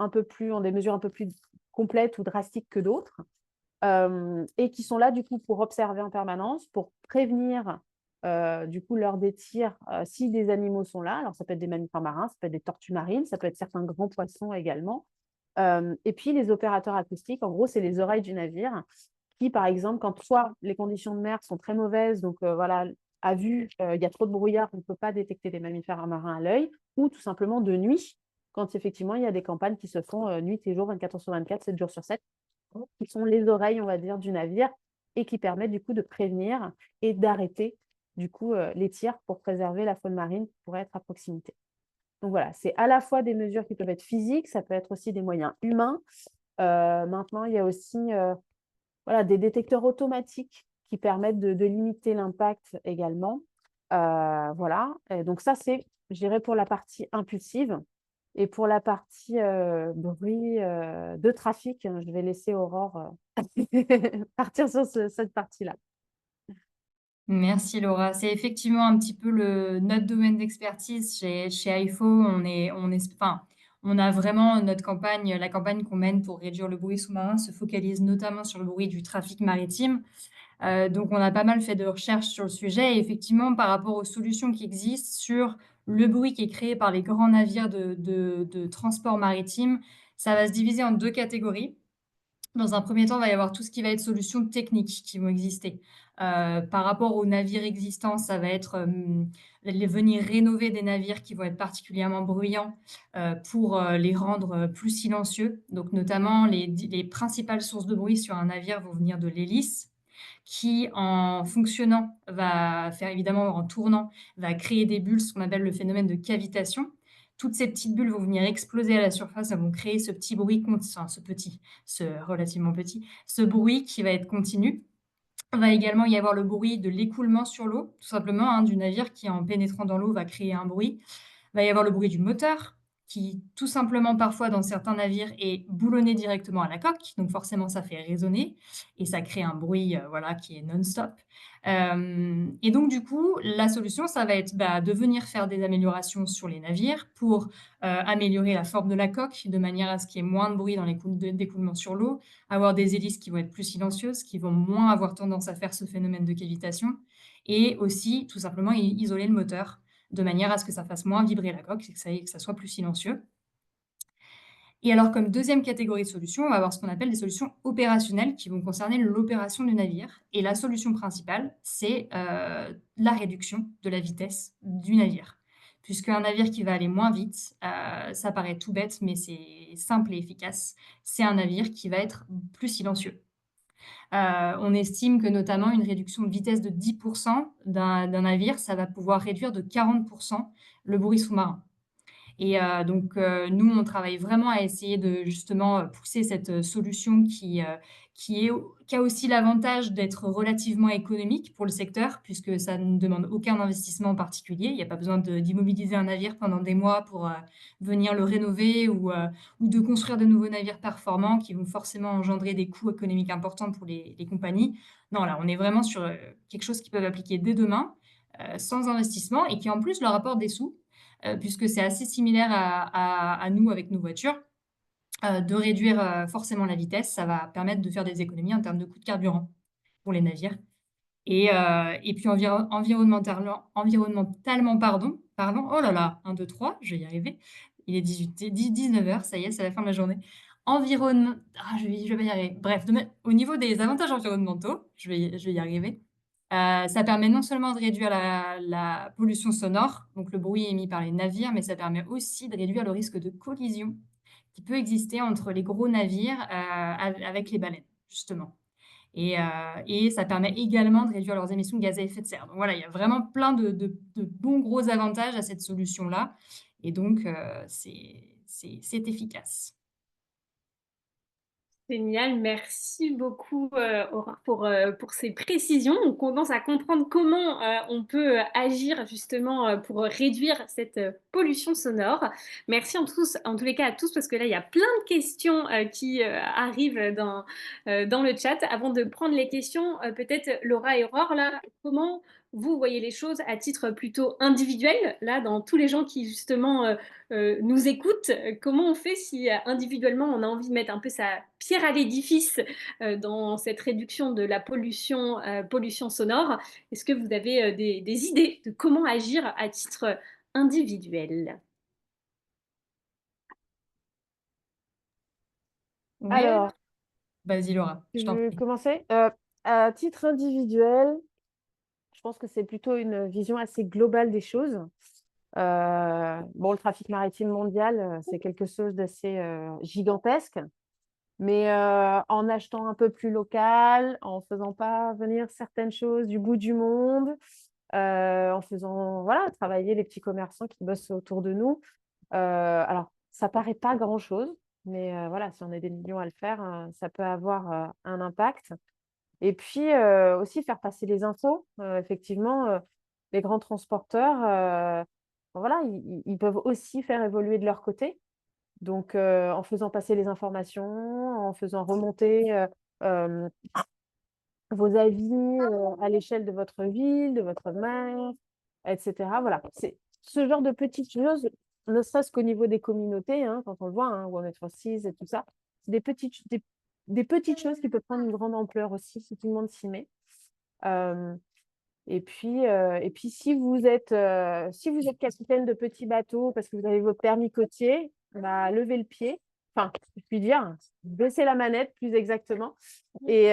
un peu plus, ont des mesures un peu plus complètes ou drastiques que d'autres, et qui sont là, du coup, pour observer en permanence, pour prévenir du coup, lors des tirs, si des animaux sont là. Alors, ça peut être des mammifères marins, ça peut être des tortues marines, ça peut être certains grands poissons également. Et puis, les opérateurs acoustiques, en gros, c'est les oreilles du navire qui, par exemple, quand soit les conditions de mer sont très mauvaises, donc voilà, à vue, il y a trop de brouillard, on ne peut pas détecter des mammifères marins à l'œil, ou tout simplement de nuit, quand effectivement, il y a des campagnes qui se font nuit et jour, 24 heures sur 24, 7 jours sur 7, qui sont les oreilles, on va dire, du navire, et qui permettent du coup de prévenir et d'arrêter du coup les tirs pour préserver la faune marine qui pourrait être à proximité. Donc voilà, c'est à la fois des mesures qui peuvent être physiques, ça peut être aussi des moyens humains. Maintenant, il y a aussi voilà, des détecteurs automatiques qui permettent de limiter l'impact également. Voilà, et donc ça, c'est, je dirais, pour la partie impulsive. Et pour la partie bruit de trafic, je vais laisser Aurore partir sur cette partie-là. Merci Laura. C'est effectivement un petit peu notre domaine d'expertise chez AIFO. On a vraiment notre campagne, la campagne qu'on mène pour réduire le bruit sous-marin se focalise notamment sur le bruit du trafic maritime. Donc, on a pas mal fait de recherches sur le sujet et effectivement, par rapport aux solutions qui existent sur le bruit qui est créé par les grands navires de transport maritime, ça va se diviser en 2 catégories. Dans un premier temps, il va y avoir tout ce qui va être solutions techniques qui vont exister. Par rapport aux navires existants, ça va être, venir rénover des navires qui vont être particulièrement bruyants, pour, les rendre, plus silencieux. Donc notamment les principales sources de bruit sur un navire vont venir de l'hélice qui, en fonctionnant, va faire évidemment en tournant, va créer des bulles, ce qu'on appelle le phénomène de cavitation. Toutes ces petites bulles vont venir exploser à la surface, elles vont créer ce petit bruit, enfin ce relativement petit, ce bruit qui va être continu. Il va également y avoir le bruit de l'écoulement sur l'eau, tout simplement, hein, du navire qui, en pénétrant dans l'eau, va créer un bruit. Il va y avoir le bruit du moteur qui, tout simplement, parfois, dans certains navires, est boulonné directement à la coque. Donc forcément, ça fait résonner et ça crée un bruit, voilà, qui est non-stop. Et donc du coup, la solution, ça va être, de venir faire des améliorations sur les navires pour, améliorer la forme de la coque de manière à ce qu'il y ait moins de bruit dans les d'écoulement sur l'eau, avoir des hélices qui vont être plus silencieuses, qui vont moins avoir tendance à faire ce phénomène de cavitation et aussi, tout simplement, isoler le moteur de manière à ce que ça fasse moins vibrer la coque et que ça soit plus silencieux. Et alors, comme deuxième catégorie de solutions, on va avoir ce qu'on appelle des solutions opérationnelles qui vont concerner l'opération du navire. Et la solution principale, c'est la réduction de la vitesse du navire. Puisqu'un navire qui va aller moins vite, ça paraît tout bête, mais c'est simple et efficace, c'est un navire qui va être plus silencieux. On estime que notamment une réduction de vitesse de 10% d'un navire, ça va pouvoir réduire de 40% le bruit sous-marin. Et donc nous, on travaille vraiment à essayer de justement, pousser cette, solution qui a aussi l'avantage d'être relativement économique pour le secteur, puisque ça ne demande aucun investissement particulier. Il n'y a pas besoin d'immobiliser un navire pendant des mois pour, venir le rénover ou de construire de nouveaux navires performants qui vont forcément engendrer des coûts économiques importants pour les compagnies. Non, là, on est vraiment sur, quelque chose qu'ils peuvent appliquer dès demain, sans investissement et qui en plus leur apporte des sous, puisque c'est assez similaire à nous avec nos voitures, de réduire, forcément la vitesse. Ça va permettre de faire des économies en termes de coûts de carburant pour les navires et puis environnementalement, pardon, oh là là, 1, 2, 3, je vais y arriver. Il est 19 heures, ça y est, c'est la fin de la journée. Je vais pas y arriver. Bref, au niveau des avantages environnementaux, je vais y arriver. Ça permet non seulement de réduire la pollution sonore, donc le bruit émis par les navires, mais ça permet aussi de réduire le risque de collision qui peut exister entre les gros navires, avec les baleines, justement. Et ça permet également de réduire leurs émissions de gaz à effet de serre. Donc voilà, il y a vraiment plein de bons gros avantages à cette solution-là et donc c'est efficace. Génial, merci beaucoup Aura pour ces précisions. On commence à comprendre comment on peut agir justement pour réduire cette pollution sonore. Merci en tous les cas à tous parce que là il y a plein de questions qui arrivent dans le chat. Avant de prendre les questions, peut-être Laura et Aurore, là, comment vous voyez les choses à titre plutôt individuel, là, dans tous les gens qui justement nous écoutent, comment on fait si individuellement on a envie de mettre un peu sa pierre à l'édifice dans cette réduction de la pollution sonore? Est-ce que vous avez des idées de comment agir à titre individuel? Ouais, Alors, vas-y Laura, je je t'en vais prie. commencer. À titre individuel, je pense que c'est plutôt une vision assez globale des choses. Bon, le trafic maritime mondial, c'est quelque chose d'assez gigantesque, mais en achetant un peu plus local, en faisant pas venir certaines choses du bout du monde, en faisant voilà, travailler les petits commerçants qui bossent autour de nous. Alors, ça paraît pas grand-chose, mais voilà, si on est des millions à le faire, ça peut avoir un impact. Et puis aussi faire passer les infos. Effectivement, les grands transporteurs, bon, voilà, ils peuvent aussi faire évoluer de leur côté. Donc, en faisant passer les informations, en faisant remonter euh, vos avis à l'échelle de votre ville, de votre maire, etc. Voilà, c'est ce genre de petites choses, ne serait-ce qu'au niveau des communautés, hein, quand on le voit, hein, Women for Seas et tout ça, c'est des petites choses qui peuvent prendre une grande ampleur aussi si tout le monde s'y met. Et puis si vous êtes capitaine de petit bateau parce que vous avez votre permis côtier, bah, levez le pied, enfin, je puis dire, baissez la manette plus exactement et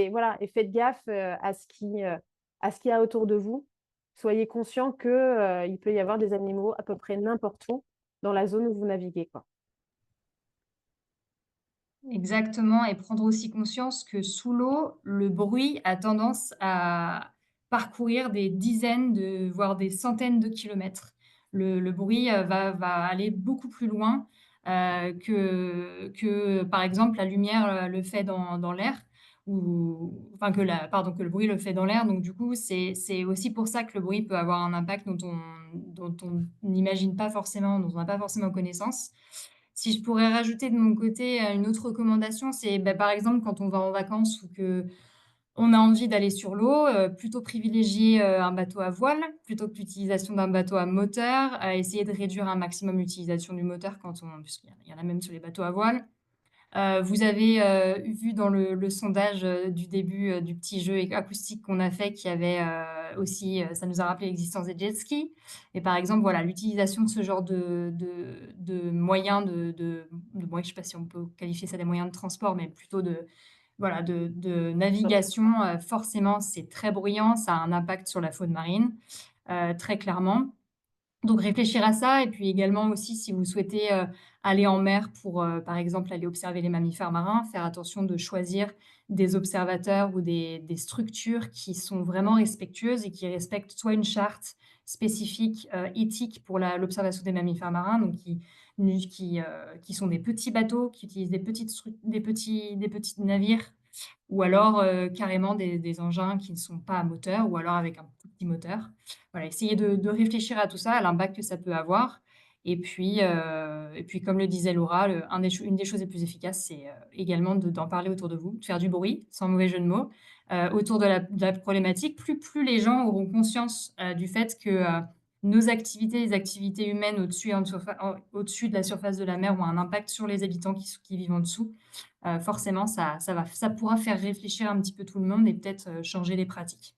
voilà et faites gaffe, à ce qu'il y a autour de vous. Soyez conscient que, il peut y avoir des animaux à peu près n'importe où dans la zone où vous naviguez, quoi. Exactement, et prendre aussi conscience que sous l'eau, le bruit a tendance à parcourir des dizaines voire des centaines de kilomètres. Le bruit, va aller beaucoup plus loin, que, par exemple, la lumière, le fait dans l'air ou enfin que le bruit le fait dans l'air. Donc du coup, c'est aussi pour ça que le bruit peut avoir un impact dont on n'imagine pas forcément, dont on n'a pas forcément connaissance. Si je pourrais rajouter de mon côté, une autre recommandation, c'est, bah, par exemple, quand on va en vacances ou qu'on a envie d'aller sur l'eau, plutôt privilégier, un bateau à voile plutôt que l'utilisation d'un bateau à moteur, essayer de réduire un maximum l'utilisation du moteur puisqu'il y en a même sur les bateaux à voile. Vous avez, vu dans le sondage, du début, du petit jeu acoustique qu'on a fait qu'il y avait, aussi, ça nous a rappelé l'existence des jet skis et par exemple, voilà, l'utilisation de ce genre de moyens moi, je sais pas si on peut qualifier ça des moyens de transport, mais plutôt voilà, de navigation, forcément, c'est très bruyant, ça a un impact sur la faune marine, très clairement. Donc réfléchir à ça et puis également aussi si vous souhaitez, aller en mer pour, par exemple, aller observer les mammifères marins, faire attention de choisir des observateurs ou des structures qui sont vraiment respectueuses et qui respectent soit une charte spécifique, éthique pour l'observation des mammifères marins, donc qui sont des petits bateaux, qui utilisent des petits navires ou alors, carrément des engins qui ne sont pas à moteur ou alors avec un tout petit moteur. Voilà, essayer de réfléchir à tout ça, à l'impact que ça peut avoir et puis comme le disait Laura, une des choses les plus efficaces, c'est, également d'en parler autour de vous, de faire du bruit, sans mauvais jeu de mots, autour de la problématique. Plus les gens auront conscience, du fait que, nos activités, les activités humaines au-dessus de la surface de la mer ont un impact sur les habitants qui vivent en dessous, forcément ça pourra faire réfléchir un petit peu tout le monde et peut-être, changer les pratiques.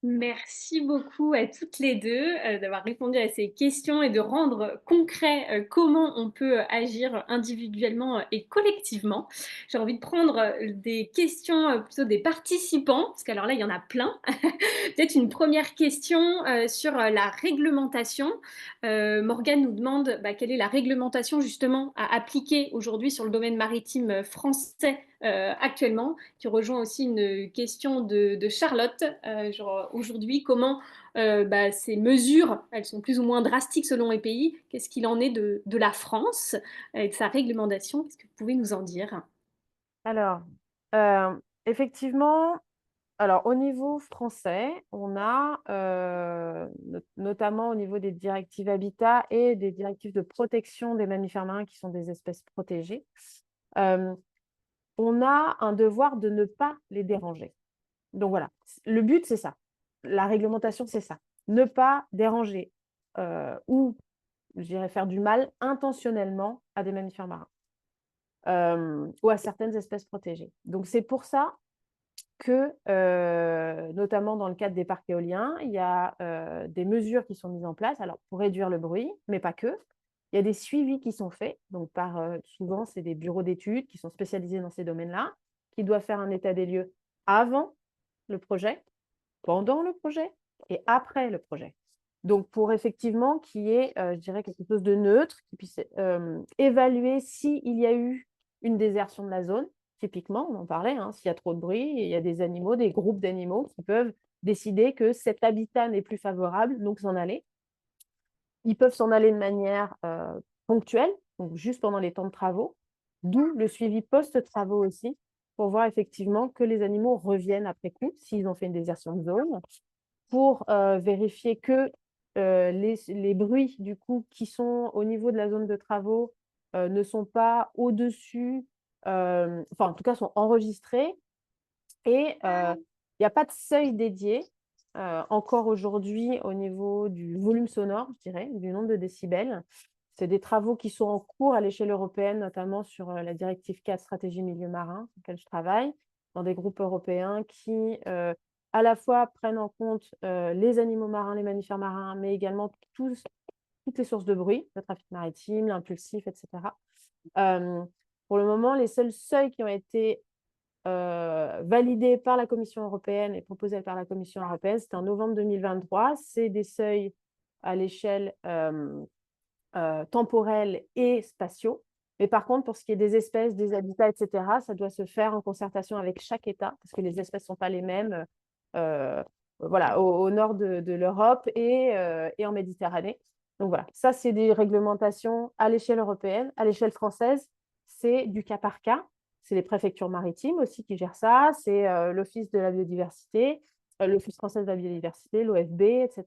Merci beaucoup à toutes les deux d'avoir répondu à ces questions et de rendre concret comment on peut agir individuellement et collectivement. J'ai envie de prendre des questions plutôt des participants, parce qu'alors là, il y en a plein. Peut-être une première question sur la réglementation. Morgane nous demande bah, quelle est la réglementation justement à appliquer aujourd'hui sur le domaine maritime français actuellement, qui rejoint aussi une question de Charlotte. Genre aujourd'hui, comment bah, ces mesures, elles sont plus ou moins drastiques selon les pays. Qu'est-ce qu'il en est de la France et de sa réglementation? Qu'est-ce que vous pouvez nous en dire? Alors, effectivement, alors au niveau français, on a, notamment au niveau des directives Habitat et des directives de protection des mammifères marins qui sont des espèces protégées, euh, on a un devoir de ne pas les déranger. Donc voilà, le but, c'est ça. La réglementation, c'est ça. Ne pas déranger ou, je dirais, faire du mal intentionnellement à des mammifères marins ou à certaines espèces protégées. Donc c'est pour ça que, notamment dans le cadre des parcs éoliens, il y a des mesures qui sont mises en place alors, pour réduire le bruit, mais pas que. Il y a des suivis qui sont faits, donc souvent, c'est des bureaux d'études qui sont spécialisés dans ces domaines-là, qui doivent faire un état des lieux avant le projet, pendant le projet et après le projet. Donc, pour effectivement qu'il y ait, je dirais, quelque chose de neutre, qui puisse évaluer s'il y a eu une désertion de la zone. Typiquement, on en parlait, hein, s'il y a trop de bruit, il y a des animaux, des groupes d'animaux qui peuvent décider que cet habitat n'est plus favorable, donc s'en aller. Ils peuvent s'en aller de manière ponctuelle, donc juste pendant les temps de travaux, d'où le suivi post-travaux aussi, pour voir effectivement que les animaux reviennent après coup, s'ils ont fait une désertion de zone, pour vérifier que les bruits du coup, qui sont au niveau de la zone de travaux ne sont pas au-dessus, enfin en tout cas sont enregistrés. Et il n'y a pas de seuil dédié encore aujourd'hui au niveau du volume sonore, je dirais, du nombre de décibels. C'est des travaux qui sont en cours à l'échelle européenne, notamment sur la directive 4 stratégie milieu marin, sur laquelle je travaille. dans des groupes européens qui, à la fois prennent en compte les animaux marins, les mammifères marins, mais également toutes les sources de bruit, le trafic maritime, l'impulsif, etc. Pour le moment, les seuls seuils qui ont été validés par la Commission européenne et proposés par la Commission européenne, c'était en novembre 2023. C'est des seuils à l'échelle temporelle et spatiaux. Mais par contre, pour ce qui est des espèces, des habitats, etc., ça doit se faire en concertation avec chaque État, parce que les espèces ne sont pas les mêmes voilà, au nord de l'Europe et en Méditerranée. Donc voilà, ça, c'est des réglementations à l'échelle européenne. À l'échelle française, c'est du cas par cas. C'est les préfectures maritimes aussi qui gèrent ça. C'est l'Office de la biodiversité, l'Office français de la biodiversité, l'OFB, etc.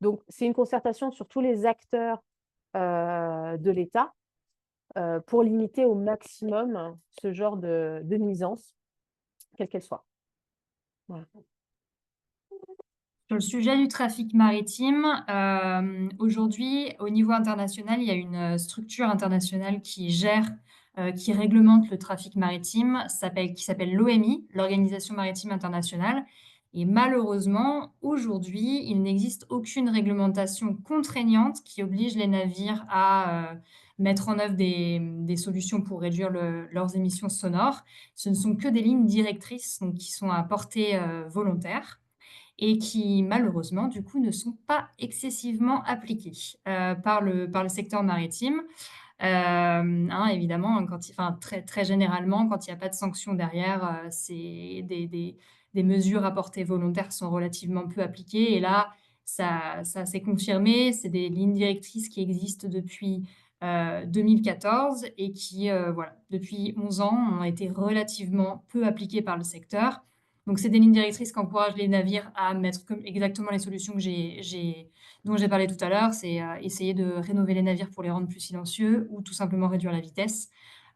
Donc, c'est une concertation sur tous les acteurs de l'État pour limiter au maximum ce genre de nuisance, quelle qu'elle soit. Voilà. Sur le sujet du trafic maritime, aujourd'hui, au niveau international, il y a une structure internationale qui gère, qui réglemente le trafic maritime, qui s'appelle l'OMI, l'Organisation maritime internationale. Et malheureusement, aujourd'hui, il n'existe aucune réglementation contraignante qui oblige les navires à mettre en œuvre des solutions pour réduire leurs émissions sonores. Ce ne sont que des lignes directrices, donc, qui sont à portée volontaire et qui malheureusement, du coup, ne sont pas excessivement appliquées par le secteur maritime. Évidemment, très généralement, quand il n'y a pas de sanctions derrière, c'est des mesures à portée volontaire sont relativement peu appliquées. Et là, ça s'est confirmé. C'est des lignes directrices qui existent depuis 2014 et qui, voilà, depuis 11 ans, ont été relativement peu appliquées par le secteur. Donc, c'est des lignes directrices qui encouragent les navires à mettre exactement les solutions dont j'ai parlé tout à l'heure. C'est essayer de rénover les navires pour les rendre plus silencieux ou tout simplement réduire la vitesse.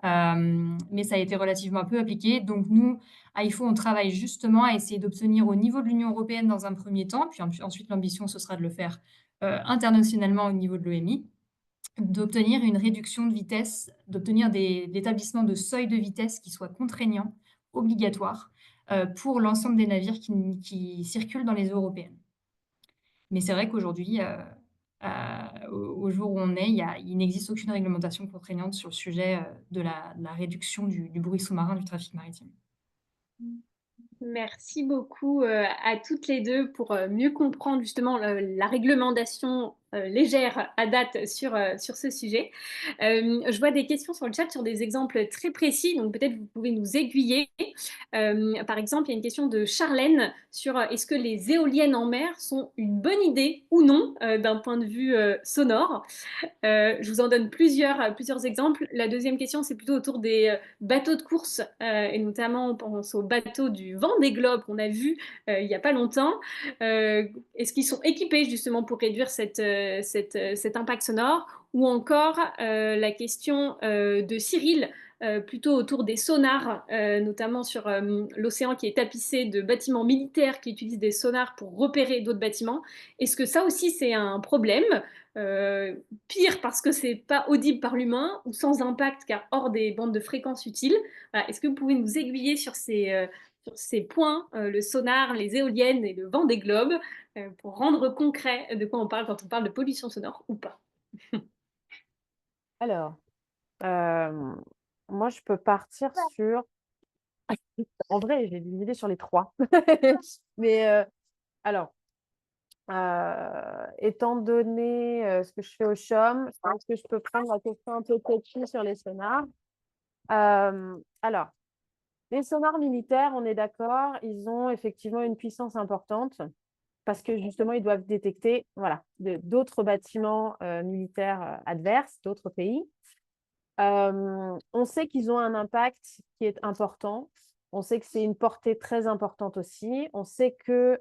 Mais ça a été relativement peu appliqué. Donc, nous, à IFO, on travaille justement à essayer d'obtenir au niveau de l'Union européenne dans un premier temps, puis ensuite l'ambition, ce sera de le faire internationalement au niveau de l'OMI, d'obtenir une réduction de vitesse, d'obtenir l'établissement de seuils de vitesse qui soient contraignants, obligatoires, pour l'ensemble des navires qui circulent dans les eaux européennes. Mais c'est vrai qu'aujourd'hui, au jour où on est, il n'existe aucune réglementation contraignante sur le sujet de la réduction du bruit sous-marin, du trafic maritime. Merci beaucoup à toutes les deux pour mieux comprendre justement la réglementation légère à date sur ce sujet. Je vois des questions sur le chat sur des exemples très précis, donc peut-être vous pouvez nous aiguiller. Par exemple, il y a une question de Charlène sur est-ce que les éoliennes en mer sont une bonne idée ou non d'un point de vue sonore. Je vous en donne plusieurs exemples. La deuxième question, c'est plutôt autour des bateaux de course, et notamment on pense aux bateaux du Vendée Globe qu'on a vu il n'y a pas longtemps. Est-ce qu'ils sont équipés justement pour réduire cet impact sonore? Ou encore la question de Cyril, plutôt autour des sonars, notamment sur l'océan qui est tapissé de bâtiments militaires qui utilisent des sonars pour repérer d'autres bâtiments. Est-ce que ça aussi c'est un problème? Pire parce que c'est pas audible par l'humain ou sans impact car hors des bandes de fréquences utiles. Voilà. Est-ce que vous pouvez nous aiguiller sur ces points, le sonar, les éoliennes et le Vendée Globe, pour rendre concret de quoi on parle quand on parle de pollution sonore ou pas? Alors, moi, je peux partir sur... En vrai, j'ai une idée sur les trois. Mais alors, étant donné ce que je fais au CHOM, je pense que je peux prendre la question un peu touchy sur les sonars. Alors, les sonars militaires, on est d'accord, ils ont effectivement une puissance importante parce que justement, ils doivent détecter d'autres bâtiments militaires adverses, d'autres pays. On sait qu'ils ont un impact qui est important. On sait que c'est une portée très importante aussi. On sait que...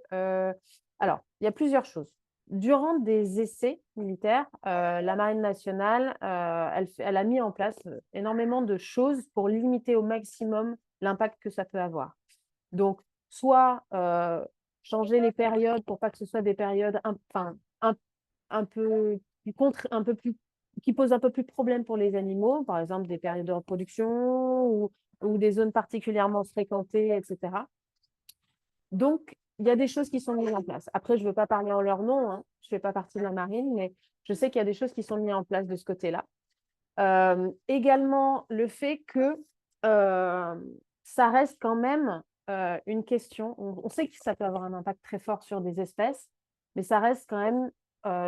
alors, il y a plusieurs choses. Durant des essais militaires, la Marine nationale, elle a mis en place énormément de choses pour limiter au maximum l'impact que ça peut avoir. Donc, soit changer les périodes pour pas que ce soit des périodes un peu plus qui posent un peu plus de problèmes pour les animaux, par exemple des périodes de reproduction ou ou des zones particulièrement fréquentées, etc. Donc, il y a des choses qui sont mises en place. Après, je ne veux pas parler en leur nom, hein. Je ne fais pas partie de la marine, mais je sais qu'il y a des choses qui sont mises en place de ce côté-là. Également, le fait que ça reste quand même une question. On sait que ça peut avoir un impact très fort sur des espèces, mais ça reste quand même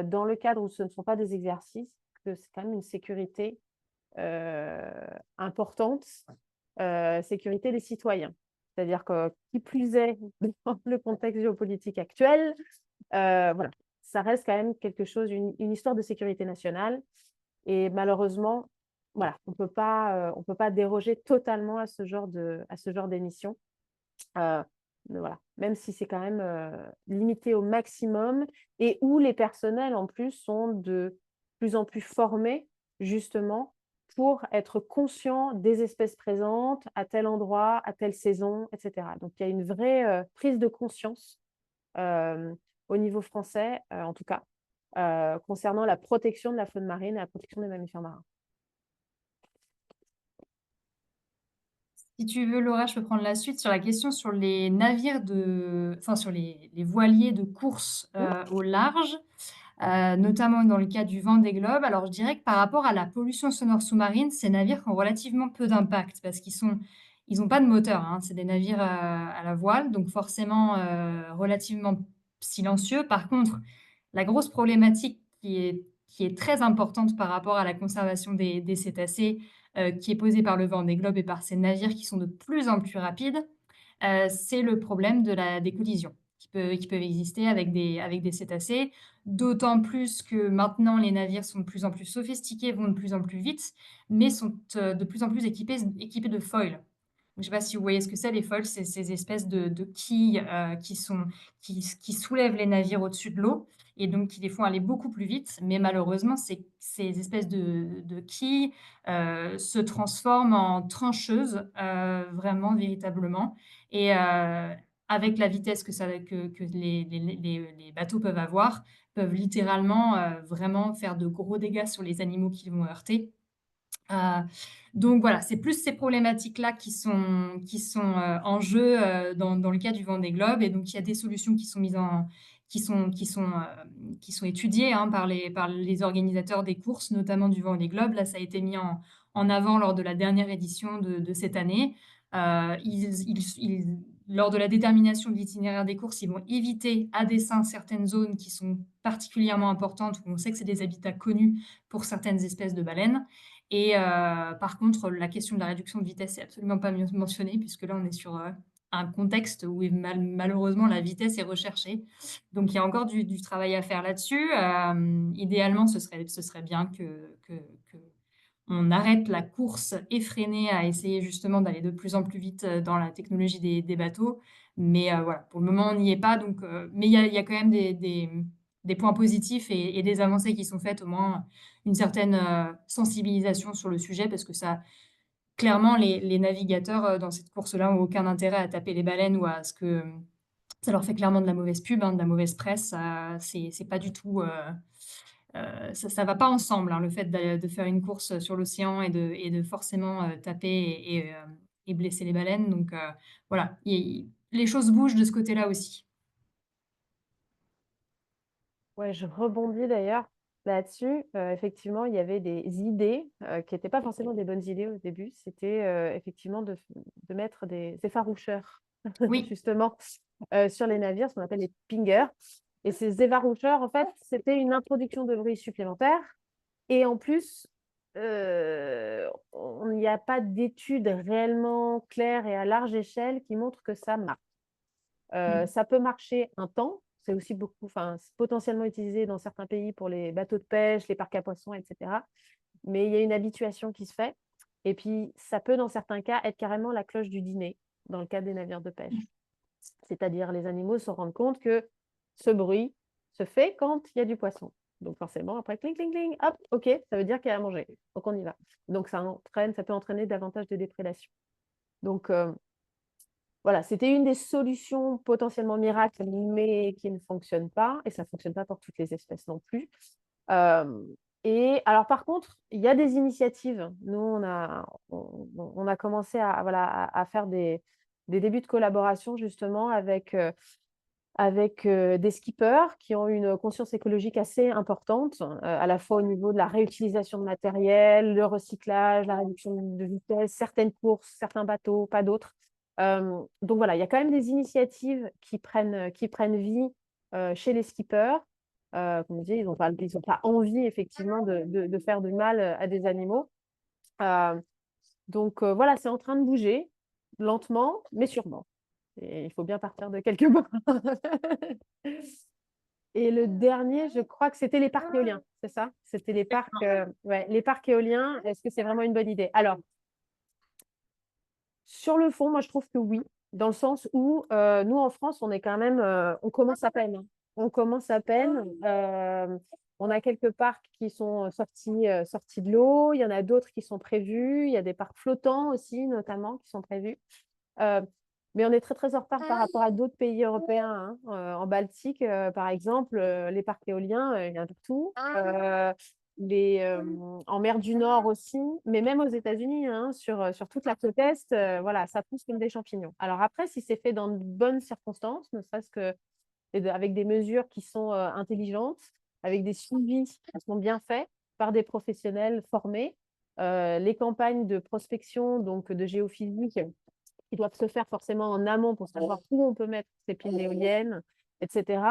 dans le cadre où ce ne sont pas des exercices, que c'est quand même une sécurité importante, sécurité des citoyens. C'est-à-dire que, qui plus est, dans le contexte géopolitique actuel, voilà, ça reste quand même quelque chose, une histoire de sécurité nationale. Et malheureusement, voilà, on peut pas déroger totalement à ce genre d'émission. Mais voilà, même si c'est quand même limité au maximum et où les personnels en plus sont de plus en plus formés justement pour être conscients des espèces présentes à tel endroit, à telle saison, etc. Donc il y a une vraie prise de conscience euh, au niveau français, en tout cas, concernant la protection de la faune marine et la protection des mammifères marins. Si tu veux, Laura, je peux prendre la suite sur la question sur les navires enfin sur les voiliers de course au large, notamment dans le cas du Vendée Globe. Alors, je dirais que par rapport à la pollution sonore sous-marine, ces navires ont relativement peu d'impact parce ils n'ont pas de moteur, hein. C'est des navires à la voile, donc forcément relativement silencieux. Par contre, la grosse problématique qui est très importante par rapport à la conservation des cétacés, qui est posée par le Vendée Globe et par ces navires qui sont de plus en plus rapides, c'est le problème des collisions qui peuvent exister avec des cétacés. D'autant plus que maintenant, les navires sont de plus en plus sophistiqués, vont de plus en plus vite, mais sont de plus en plus équipés de foils. Je ne sais pas si vous voyez ce que c'est, les foils, c'est ces espèces de quilles qui soulèvent les navires au-dessus de l'eau et donc qui les font aller beaucoup plus vite. Mais malheureusement, ces espèces de quilles se transforment en trancheuses, vraiment, véritablement. Et avec la vitesse que les bateaux peuvent avoir, peuvent littéralement vraiment faire de gros dégâts sur les animaux qu'ils vont heurter. Donc voilà, c'est plus ces problématiques-là qui sont en jeu dans le cas du Vendée Globe. Et donc, il y a des solutions qui sont mises qui sont étudiées hein, par les organisateurs des courses, notamment du Vendée Globe. Là, ça a été mis en avant lors de la dernière édition de cette année. Lors de la détermination de l'itinéraire des courses, ils vont éviter à dessein certaines zones qui sont particulièrement importantes, où on sait que c'est des habitats connus pour certaines espèces de baleines. Et par contre, la question de la réduction de vitesse n'est absolument pas mentionnée, puisque là, on est sur un contexte où malheureusement la vitesse est recherchée. Donc, il y a encore du travail à faire là-dessus. Idéalement, ce serait bien que on arrête la course effrénée à essayer justement d'aller de plus en plus vite dans la technologie des bateaux. Mais voilà, pour le moment, on n'y est pas. Donc, mais il y a quand même des points positifs et des avancées qui sont faites, au moins une certaine sensibilisation sur le sujet, parce que ça, clairement, les navigateurs dans cette course-là n'ont aucun intérêt à taper les baleines ou à ce que ça leur fait clairement de la mauvaise pub, hein, de la mauvaise presse. C'est pas du tout. Ça va pas ensemble, hein, le fait de faire une course sur l'océan et de forcément taper et blesser les baleines. Donc voilà, les choses bougent de ce côté-là aussi. Ouais, je rebondis d'ailleurs là-dessus. Effectivement, il y avait des idées qui n'étaient pas forcément des bonnes idées au début. C'était effectivement de mettre des effaroucheurs, Oui, justement, sur les navires, ce qu'on appelle les pingers. Et ces effaroucheurs, en fait, c'était une introduction de bruit supplémentaire. Et en plus, il n'y a pas d'études réellement claires et à large échelle qui montrent que ça marche. Ça peut marcher un temps. C'est aussi beaucoup, enfin, c'est potentiellement utilisé dans certains pays pour les bateaux de pêche, les parcs à poissons, etc. Mais il y a une habituation qui se fait. Et puis, ça peut, dans certains cas, être carrément la cloche du dîner dans le cas des navires de pêche. C'est-à-dire, les animaux se rendent compte que ce bruit se fait quand il y a du poisson. Donc, forcément, après, cling, cling, cling, hop, OK, ça veut dire qu'il y a à manger. Donc, on y va. Donc, ça peut entraîner davantage de déprédation. Donc, voilà, c'était une des solutions potentiellement miracles, mais qui ne fonctionne pas, et ça ne fonctionne pas pour toutes les espèces non plus. Et alors, par contre, il y a des initiatives. Nous, on a commencé voilà, à faire des débuts de collaboration justement avec des skippers qui ont une conscience écologique assez importante, à la fois au niveau de la réutilisation de matériel, le recyclage, la réduction de vitesse, certaines courses, certains bateaux, pas d'autres. Donc voilà, il y a quand même des initiatives qui prennent vie chez les skippers. Comme je dis, ils n'ont pas envie effectivement de faire du mal à des animaux. Euh, donc voilà, c'est en train de bouger, lentement, mais sûrement. Et il faut bien partir de quelque part. Et le dernier, je crois que c'était les parcs éoliens, c'est ça? C'était ouais, les parcs éoliens. Est-ce que c'est vraiment une bonne idée? Alors, sur le fond, moi, je trouve que oui, dans le sens où nous, en France, on est quand même, on commence à peine, hein. On commence à peine. On a quelques parcs qui sont sortis de l'eau. Il y en a d'autres qui sont prévus. Il y a des parcs flottants aussi, notamment, qui sont prévus. Euh, mais on est très, très en retard par rapport à d'autres pays européens, hein. En Baltique, par exemple, les parcs éoliens, il y en a partout. En mer du Nord aussi, mais même aux États-Unis, hein, sur toute la côte Est, voilà, ça pousse comme des champignons. Alors après, si c'est fait dans de bonnes circonstances, ne serait-ce que avec des mesures qui sont intelligentes, avec des suivis qui sont bien faits par des professionnels formés, les campagnes de prospection, donc de géophysique, qui doivent se faire forcément en amont pour savoir où on peut mettre ces piles éoliennes, etc.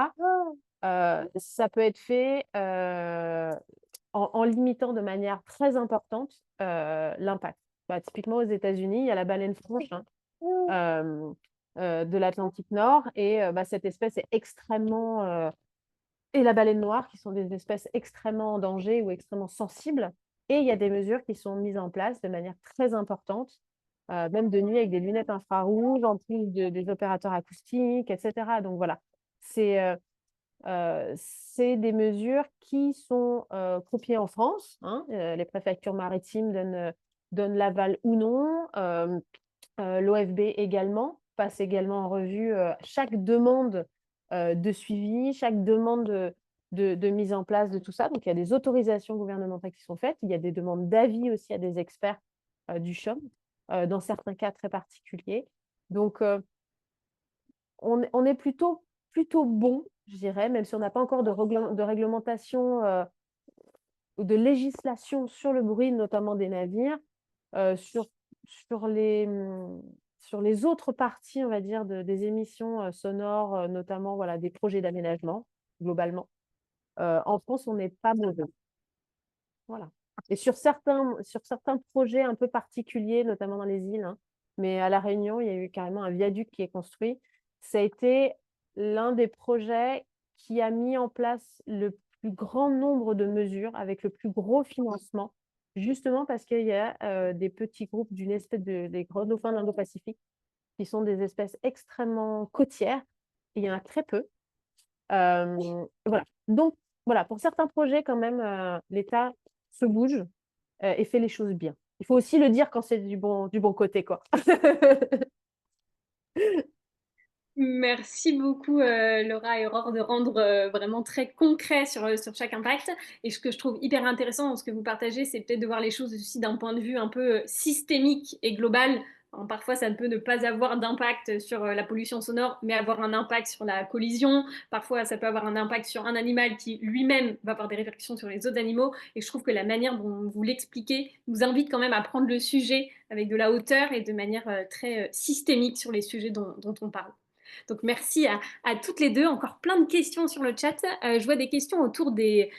Ça peut être fait en limitant de manière très importante l'impact. Bah, typiquement aux États-Unis, il y a la baleine franche, hein, de l'Atlantique Nord, et bah, cette espèce est extrêmement et la baleine noire, qui sont des espèces extrêmement en danger ou extrêmement sensibles. Et il y a des mesures qui sont mises en place de manière très importante, même de nuit avec des lunettes infrarouges, en plus des opérateurs acoustiques, etc. Donc voilà, c'est des mesures qui sont copiées en France, hein. Les préfectures maritimes donnent l'aval ou non. L'OFB également passe également en revue chaque demande de suivi, chaque demande de mise en place de tout ça. Donc, il y a des autorisations gouvernementales qui sont faites. Il y a des demandes d'avis aussi à des experts du CHOM, dans certains cas très particuliers. Donc, on est plutôt bon, je dirais, même si on n'a pas encore de réglementation ou de législation sur le bruit, notamment des navires. Sur, sur les autres parties, on va dire, des émissions sonores, notamment voilà, des projets d'aménagement, globalement. En France, on n'est pas mauvais. Voilà. Et sur certains projets un peu particuliers, notamment dans les îles, hein, mais à La Réunion, il y a eu carrément un viaduc qui est construit. Ça a été l'un des projets qui a mis en place le plus grand nombre de mesures avec le plus gros financement, justement parce qu'il y a des petits groupes des gros dauphins de l'Indo-Pacifique, qui sont des espèces extrêmement côtières. Et il y en a très peu. Voilà. Donc, voilà, pour certains projets, quand même, l'État se bouge et fait les choses bien. Il faut aussi le dire quand c'est du bon côté, quoi. Merci beaucoup, Laura et Aurore, de rendre vraiment très concret sur chaque impact. Et ce que je trouve hyper intéressant dans ce que vous partagez, c'est peut-être de voir les choses aussi d'un point de vue un peu systémique et global. Alors, parfois, ça ne peut ne pas avoir d'impact sur la pollution sonore, mais avoir un impact sur la collision. Parfois, ça peut avoir un impact sur un animal qui lui-même va avoir des répercussions sur les autres animaux. Et je trouve que la manière dont vous l'expliquez nous invite quand même à prendre le sujet avec de la hauteur et de manière très systémique sur les sujets dont on parle. Donc merci à toutes les deux. Encore plein de questions sur le chat. Je vois des questions autour des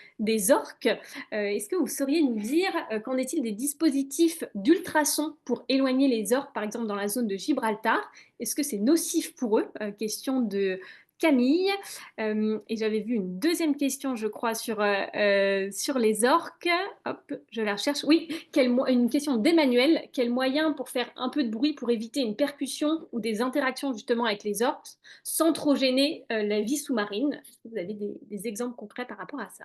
orques. Est-ce que vous sauriez nous dire qu'en est-il des dispositifs d'ultrasons pour éloigner les orques, par exemple dans la zone de Gibraltar? Est-ce que c'est nocif pour eux? Question de Camille. Et j'avais vu une deuxième question, je crois, sur les orques. Hop, je la recherche. Oui, une question d'Emmanuel. Quel moyen pour faire un peu de bruit pour éviter une percussion ou des interactions justement avec les orques sans trop gêner la vie sous-marine? Est-ce que vous avez des exemples concrets par rapport à ça?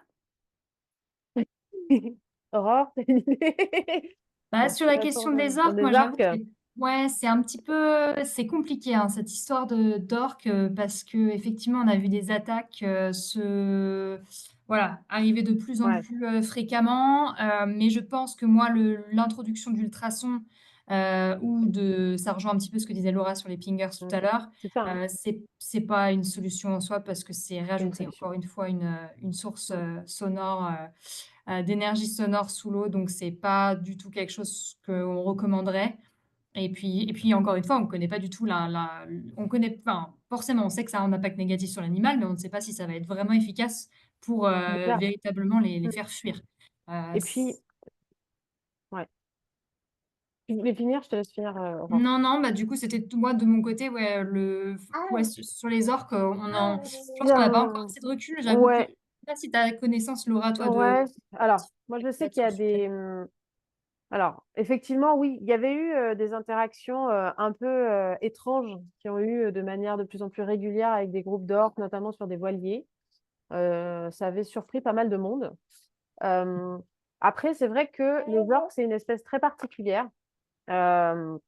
Aurore, t'as une idée? Bah, sur la Sur question des orques, moi des j'avoue que orques. Ouais, c'est un petit peu c'est compliqué, hein, cette histoire d'orques, parce qu'effectivement, on a vu des attaques, arriver de plus en Ouais. plus, fréquemment, mais je pense que moi, l'introduction d'ultrasons, ou de ça rejoint un petit peu ce que disait Laura sur les pingers tout Mmh. à l'heure, C'est ça, hein, c'est pas une solution en soi parce que c'est c'est une rajouter solution. encore une fois une source, Mmh. sonore, d'énergie sonore sous l'eau, donc c'est pas du tout quelque chose qu'on recommanderait. Et puis encore une fois, on ne connaît pas du tout on connaît enfin, forcément, on sait que ça a un impact négatif sur l'animal, mais on ne sait pas si ça va être vraiment efficace pour, C'est clair. véritablement les Mmh. faire fuir. Et C puis ouais. Tu voulais finir? Je te laisse finir, Aurore. Non, non, bah, du coup, c'était tout moi de mon côté, ouais, ouais, sur les orques, je pense qu'on n'a pas encore Bien. assez de recul. J'avoue que je Ouais, sais pas si tu as connaissance, Laura, toi, de ouais. Alors, moi, je sais qu'il y sur a le sujet? des, alors, effectivement, oui, il y avait eu, des interactions, un peu, étranges qui ont eu, de manière de plus en plus régulière avec des groupes d'orques, notamment sur des voiliers. Ça avait surpris pas mal de monde. Hem, Après, c'est vrai que les orques, c'est une espèce très particulière. Hem,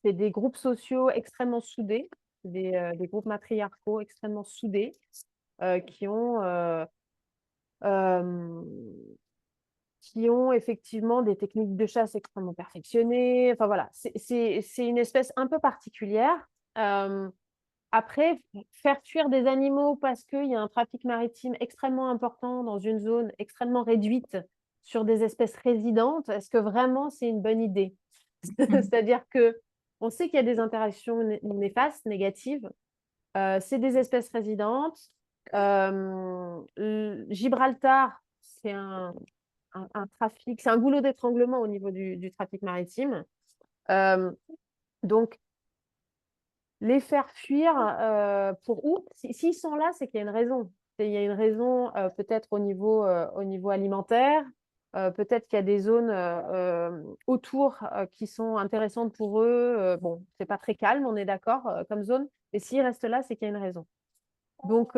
c'est des groupes sociaux extrêmement soudés, des groupes matriarcaux extrêmement soudés, qui ont, hem, qui ont effectivement des techniques de chasse extrêmement perfectionnées. Enfin voilà, c'est une espèce un peu particulière. Hem, Après, faire fuir des animaux parce qu'il y a un trafic maritime extrêmement important dans une zone extrêmement réduite sur des espèces résidentes, est-ce que vraiment c'est une bonne idée? Mmh. C'est-à-dire que on sait qu'il y a des interactions néfastes, négatives. C'est des espèces résidentes. Gibraltar, c'est un trafic, c'est un goulot d'étranglement au niveau du trafic maritime. Euh, donc, les faire fuir, pour où? S'ils sont là, c'est qu'il y a une raison. Il y a une raison, peut-être au niveau alimentaire, peut-être qu'il y a des zones, autour, qui sont intéressantes pour eux. Bon, c'est pas très calme, on est d'accord, comme zone, mais s'ils restent là, c'est qu'il y a une raison. Donc,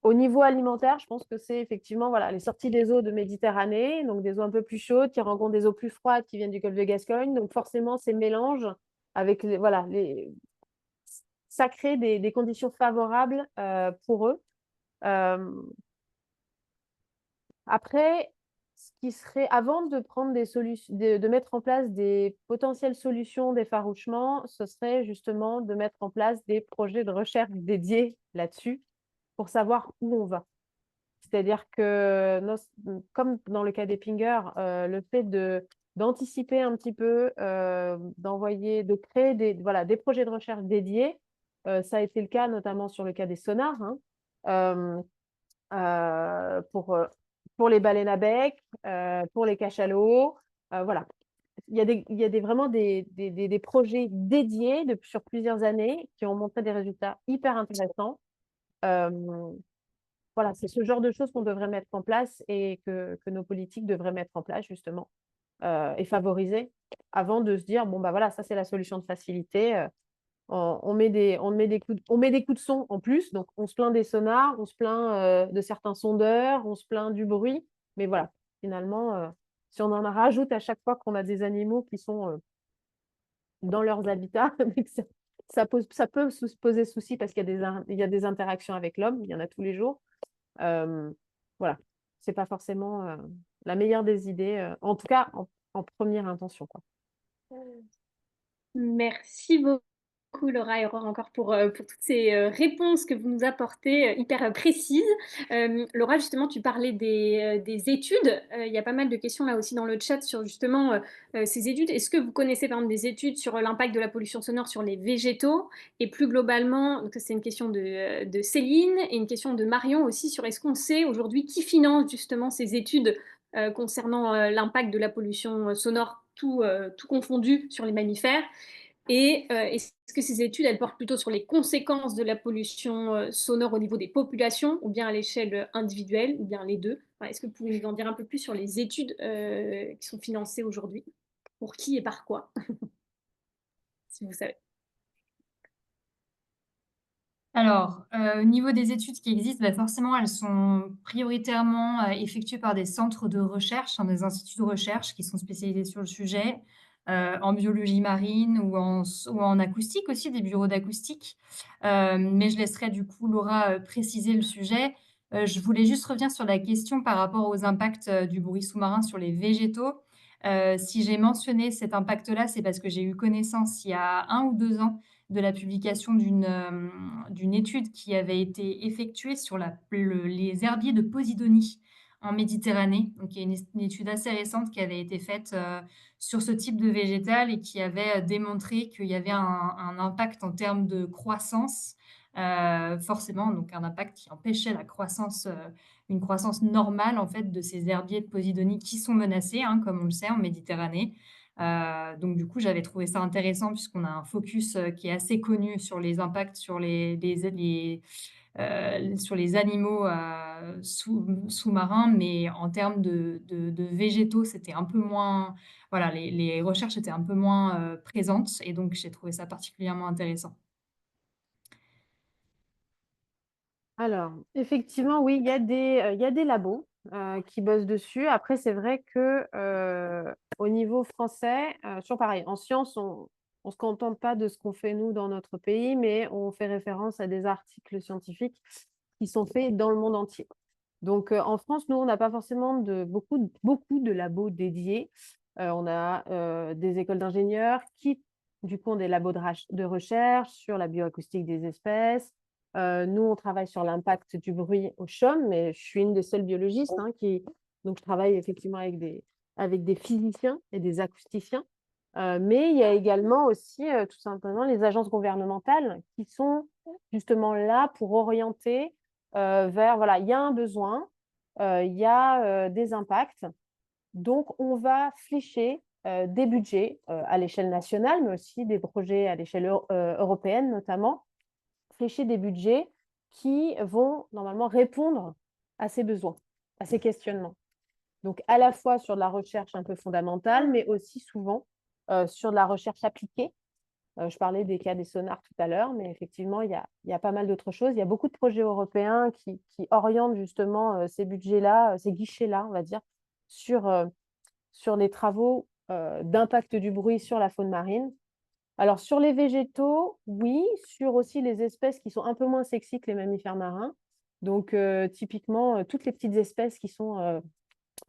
au niveau alimentaire, je pense que c'est effectivement voilà, les sorties des eaux de Méditerranée, donc des eaux un peu plus chaudes qui rencontrent des eaux plus froides qui viennent du golfe de Gascogne. Donc forcément, ces mélanges avec voilà, ça crée des conditions favorables, pour eux. Euh, Après, ce qui serait, avant de prendre des solutions, de mettre en place des potentielles solutions d'effarouchement, ce serait justement de mettre en place des projets de recherche dédiés là-dessus pour savoir où on va. C'est-à-dire que, comme dans le cas des pingers, le fait d'anticiper un petit peu, de créer voilà, des projets de recherche dédiés, ça a été le cas notamment sur le cas des sonars, hein, euh, pour les baleines à bec, pour les cachalots. Voilà. Il y a vraiment des projets dédiés sur plusieurs années qui ont montré des résultats hyper intéressants. Euh, voilà, c'est ce genre de choses qu'on devrait mettre en place et que nos politiques devraient mettre en place, justement, et favoriser avant de se dire, bon, bah voilà, ça, c'est la solution de facilité. On met des coups de son en plus, donc on se plaint des sonars, on se plaint, de certains sondeurs, on se plaint du bruit, mais voilà, finalement, si on en rajoute à chaque fois qu'on a des animaux qui sont, dans leurs habitats, mais que ça peut se poser souci parce qu'il y a des interactions avec l'homme, il y en a tous les jours. Euh, voilà, c'est pas forcément, la meilleure des idées, en tout cas en première intention, quoi. Merci beaucoup, Laura et Aurore, encore pour toutes ces réponses que vous nous apportez, hyper précises. Laura, justement, tu parlais des études. Il y a pas mal de questions là aussi dans le chat sur justement ces études. Est-ce que vous connaissez par exemple des études sur l'impact de la pollution sonore sur les végétaux? Et plus globalement, donc ça c'est une question de Céline et une question de Marion aussi sur est-ce qu'on sait aujourd'hui qui finance justement ces études concernant l'impact de la pollution sonore, tout confondu sur les mammifères? Et est-ce que ces études, elles portent plutôt sur les conséquences de la pollution sonore au niveau des populations, ou bien à l'échelle individuelle, ou bien les deux? Enfin, est-ce que vous pouvez nous en dire un peu plus sur les études qui sont financées aujourd'hui? Pour qui et par quoi, si vous savez? Alors, au niveau des études qui existent, bah, forcément, elles sont prioritairement, effectuées par des centres de recherche, hein, des instituts de recherche qui sont spécialisés sur le sujet. en biologie marine ou en acoustique aussi, des bureaux d'acoustique. Mais je laisserai du coup Laura préciser le sujet. Je voulais juste revenir sur la question par rapport aux impacts du bruit sous-marin sur les végétaux. Si j'ai mentionné cet impact-là, c'est parce que j'ai eu connaissance il y a 1 ou 2 ans de la publication d'une étude qui avait été effectuée sur les herbiers de Posidonie en Méditerranée. Donc il y a une étude assez récente qui avait été faite, sur ce type de végétal et qui avait démontré qu'il y avait un impact en termes de croissance, forcément, donc un impact qui empêchait la croissance, une croissance normale en fait de ces herbiers de Posidonie qui sont menacés, hein, comme on le sait en Méditerranée. Donc du coup, j'avais trouvé ça intéressant puisqu'on a un focus qui est assez connu sur les impacts sur sur les animaux sous-marins, mais en termes de végétaux, c'était un peu moins, voilà, les recherches étaient un peu moins présentes et donc j'ai trouvé ça particulièrement intéressant. Alors, effectivement, oui, il y a des labos qui bossent dessus. Après, c'est vrai que au niveau français, toujours pareil, en sciences, on ne se contente pas de ce qu'on fait nous dans notre pays, mais on fait référence à des articles scientifiques qui sont faits dans le monde entier. Donc, en France, nous, on n'a pas forcément beaucoup de labos dédiés. On a des écoles d'ingénieurs qui, du coup, ont des labos de recherche sur la bioacoustique des espèces. Nous, on travaille sur l'impact du bruit au CHUM, mais je suis une des seules biologistes donc je travaille effectivement avec des physiciens et des acousticiens. Mais il y a également aussi tout simplement les agences gouvernementales qui sont justement là pour orienter vers, voilà, il y a un besoin, il y a des impacts. Donc, on va flécher des budgets à l'échelle nationale, mais aussi des projets à l'échelle européenne notamment, flécher des budgets qui vont normalement répondre à ces besoins, à ces questionnements. Donc, à la fois sur de la recherche un peu fondamentale, mais aussi souvent sur de la recherche appliquée. Je parlais des cas des sonars tout à l'heure, mais effectivement, il y a pas mal d'autres choses. Il y a beaucoup de projets européens qui orientent justement ces budgets-là, ces guichets-là, on va dire, sur les travaux d'impact du bruit sur la faune marine. Alors, sur les végétaux, oui, sur aussi les espèces qui sont un peu moins sexy que les mammifères marins. Donc, typiquement, toutes les petites espèces qui sont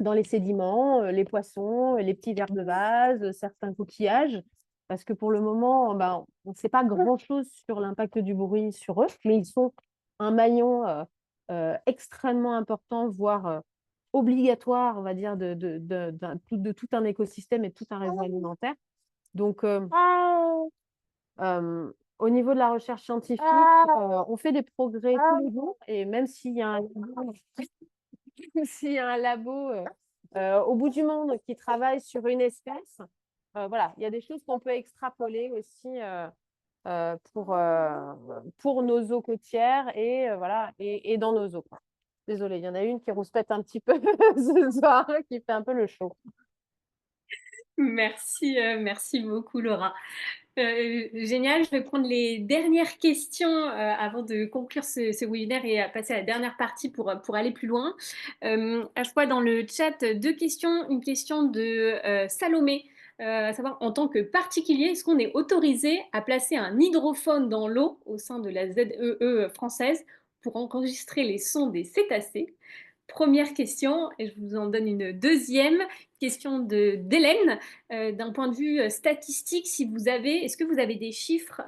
dans les sédiments, les poissons, les petits vers de vase, certains coquillages. Parce que pour le moment, ben, on ne sait pas grand-chose sur l'impact du bruit sur eux, mais ils sont un maillon extrêmement important, voire obligatoire, on va dire, de tout un écosystème et tout un réseau alimentaire. Donc, au niveau de la recherche scientifique, on fait des progrès tous les jours. Et même s'il y a un labo au bout du monde qui travaille sur une espèce, voilà, il y a des choses qu'on peut extrapoler aussi pour nos eaux côtières voilà, et dans nos eaux. Désolée, il y en a une qui rouspète un petit peu ce soir, qui fait un peu le show. Merci beaucoup Laura. Génial, je vais prendre les dernières questions avant de conclure ce webinaire et passer à la dernière partie pour aller plus loin. Je vois dans le chat 2 questions. Une question de Salomé, à savoir en tant que particulier, est-ce qu'on est autorisé à placer un hydrophone dans l'eau au sein de la ZEE française pour enregistrer les sons des cétacés? Première question, et je vous en donne une deuxième question d'Hélène. D'un point de vue statistique, est-ce que vous avez des chiffres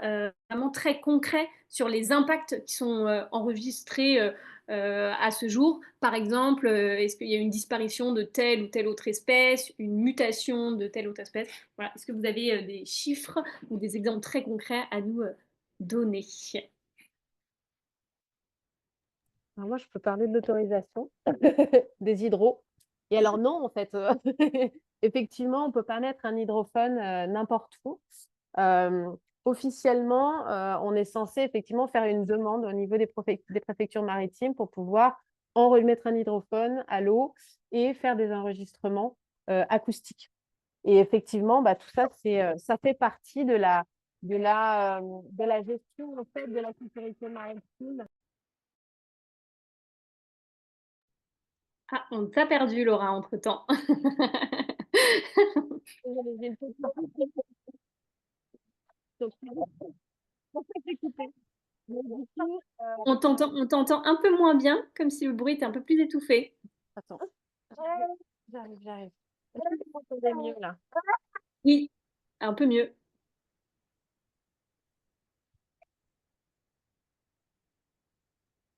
vraiment très concrets sur les impacts qui sont enregistrés à ce jour? Par exemple, est-ce qu'il y a une disparition de telle ou telle autre espèce, une mutation de telle autre espèce? Voilà. Est-ce que vous avez des chiffres ou des exemples très concrets à nous donner? Alors moi, je peux parler de l'autorisation des hydros. Et alors non, en fait, effectivement, on ne peut pas mettre un hydrophone n'importe où. Officiellement, on est censé effectivement faire une demande au niveau des préfectures maritimes pour pouvoir mettre un hydrophone à l'eau et faire des enregistrements acoustiques. Et effectivement, bah, tout ça, ça fait partie de la gestion en fait, de la sécurité maritime. Ah, on t'a perdu, Laura, entre-temps. Désolée, j'ai une petite- Donc, pour ça que j'ai coupé. Mais du coup, On t'entend un peu moins bien, comme si le bruit était un peu plus étouffé. attends. J'arrive. Est-ce que vous m'entendez mieux là? Oui, un peu mieux.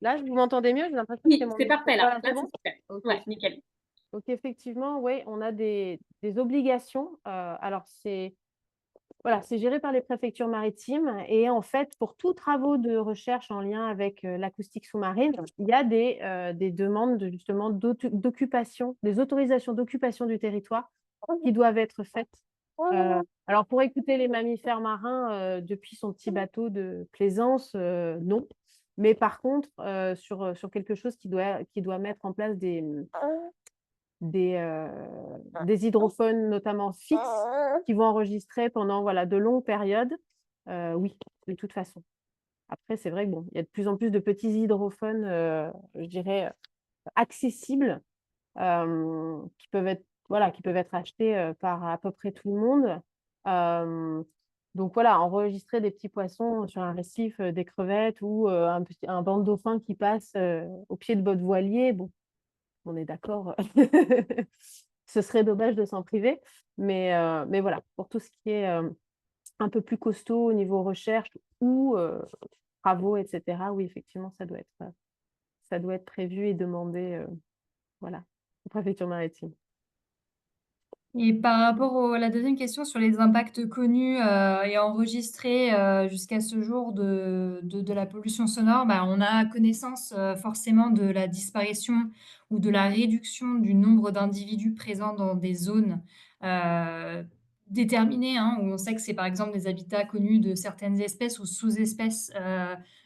Là, vous m'entendez mieux? J'ai l'impression que c'est Oui, mon c'est micro. parfait là. Voilà, c'est Là, bon? c'est super. Ok, Ouais, super. nickel. Donc effectivement, oui, on a des obligations. Alors voilà, c'est géré par les préfectures maritimes et en fait, pour tous travaux de recherche en lien avec l'acoustique sous-marine, il y a des demandes justement d'occupation, des autorisations d'occupation du territoire qui doivent être faites. Alors pour écouter les mammifères marins depuis son petit bateau de plaisance, non. Mais par contre, sur quelque chose qui doit mettre en place des hydrophones, notamment fixes, qui vont enregistrer pendant voilà, de longues périodes, oui, de toute façon. Après, c'est vrai que bon, il y a de plus en plus de petits hydrophones, je dirais, accessibles, qui peuvent être achetés par à peu près tout le monde. Euh, donc voilà, enregistrer des petits poissons sur un récif, des crevettes ou un banc de dauphins qui passe au pied de votre voilier, bon, on est d'accord. Ce serait dommage de s'en priver. Mais voilà, pour tout ce qui est un peu plus costaud au niveau recherche ou travaux, etc., oui, effectivement, ça doit être prévu et demandé voilà, aux préfectures maritimes. Et par rapport à la deuxième question sur les impacts connus et enregistrés jusqu'à ce jour de la pollution sonore, bah, on a connaissance forcément de la disparition ou de la réduction du nombre d'individus présents dans des zones euh, déterminées, hein, où on sait que c'est par exemple des habitats connus de certaines espèces ou sous-espèces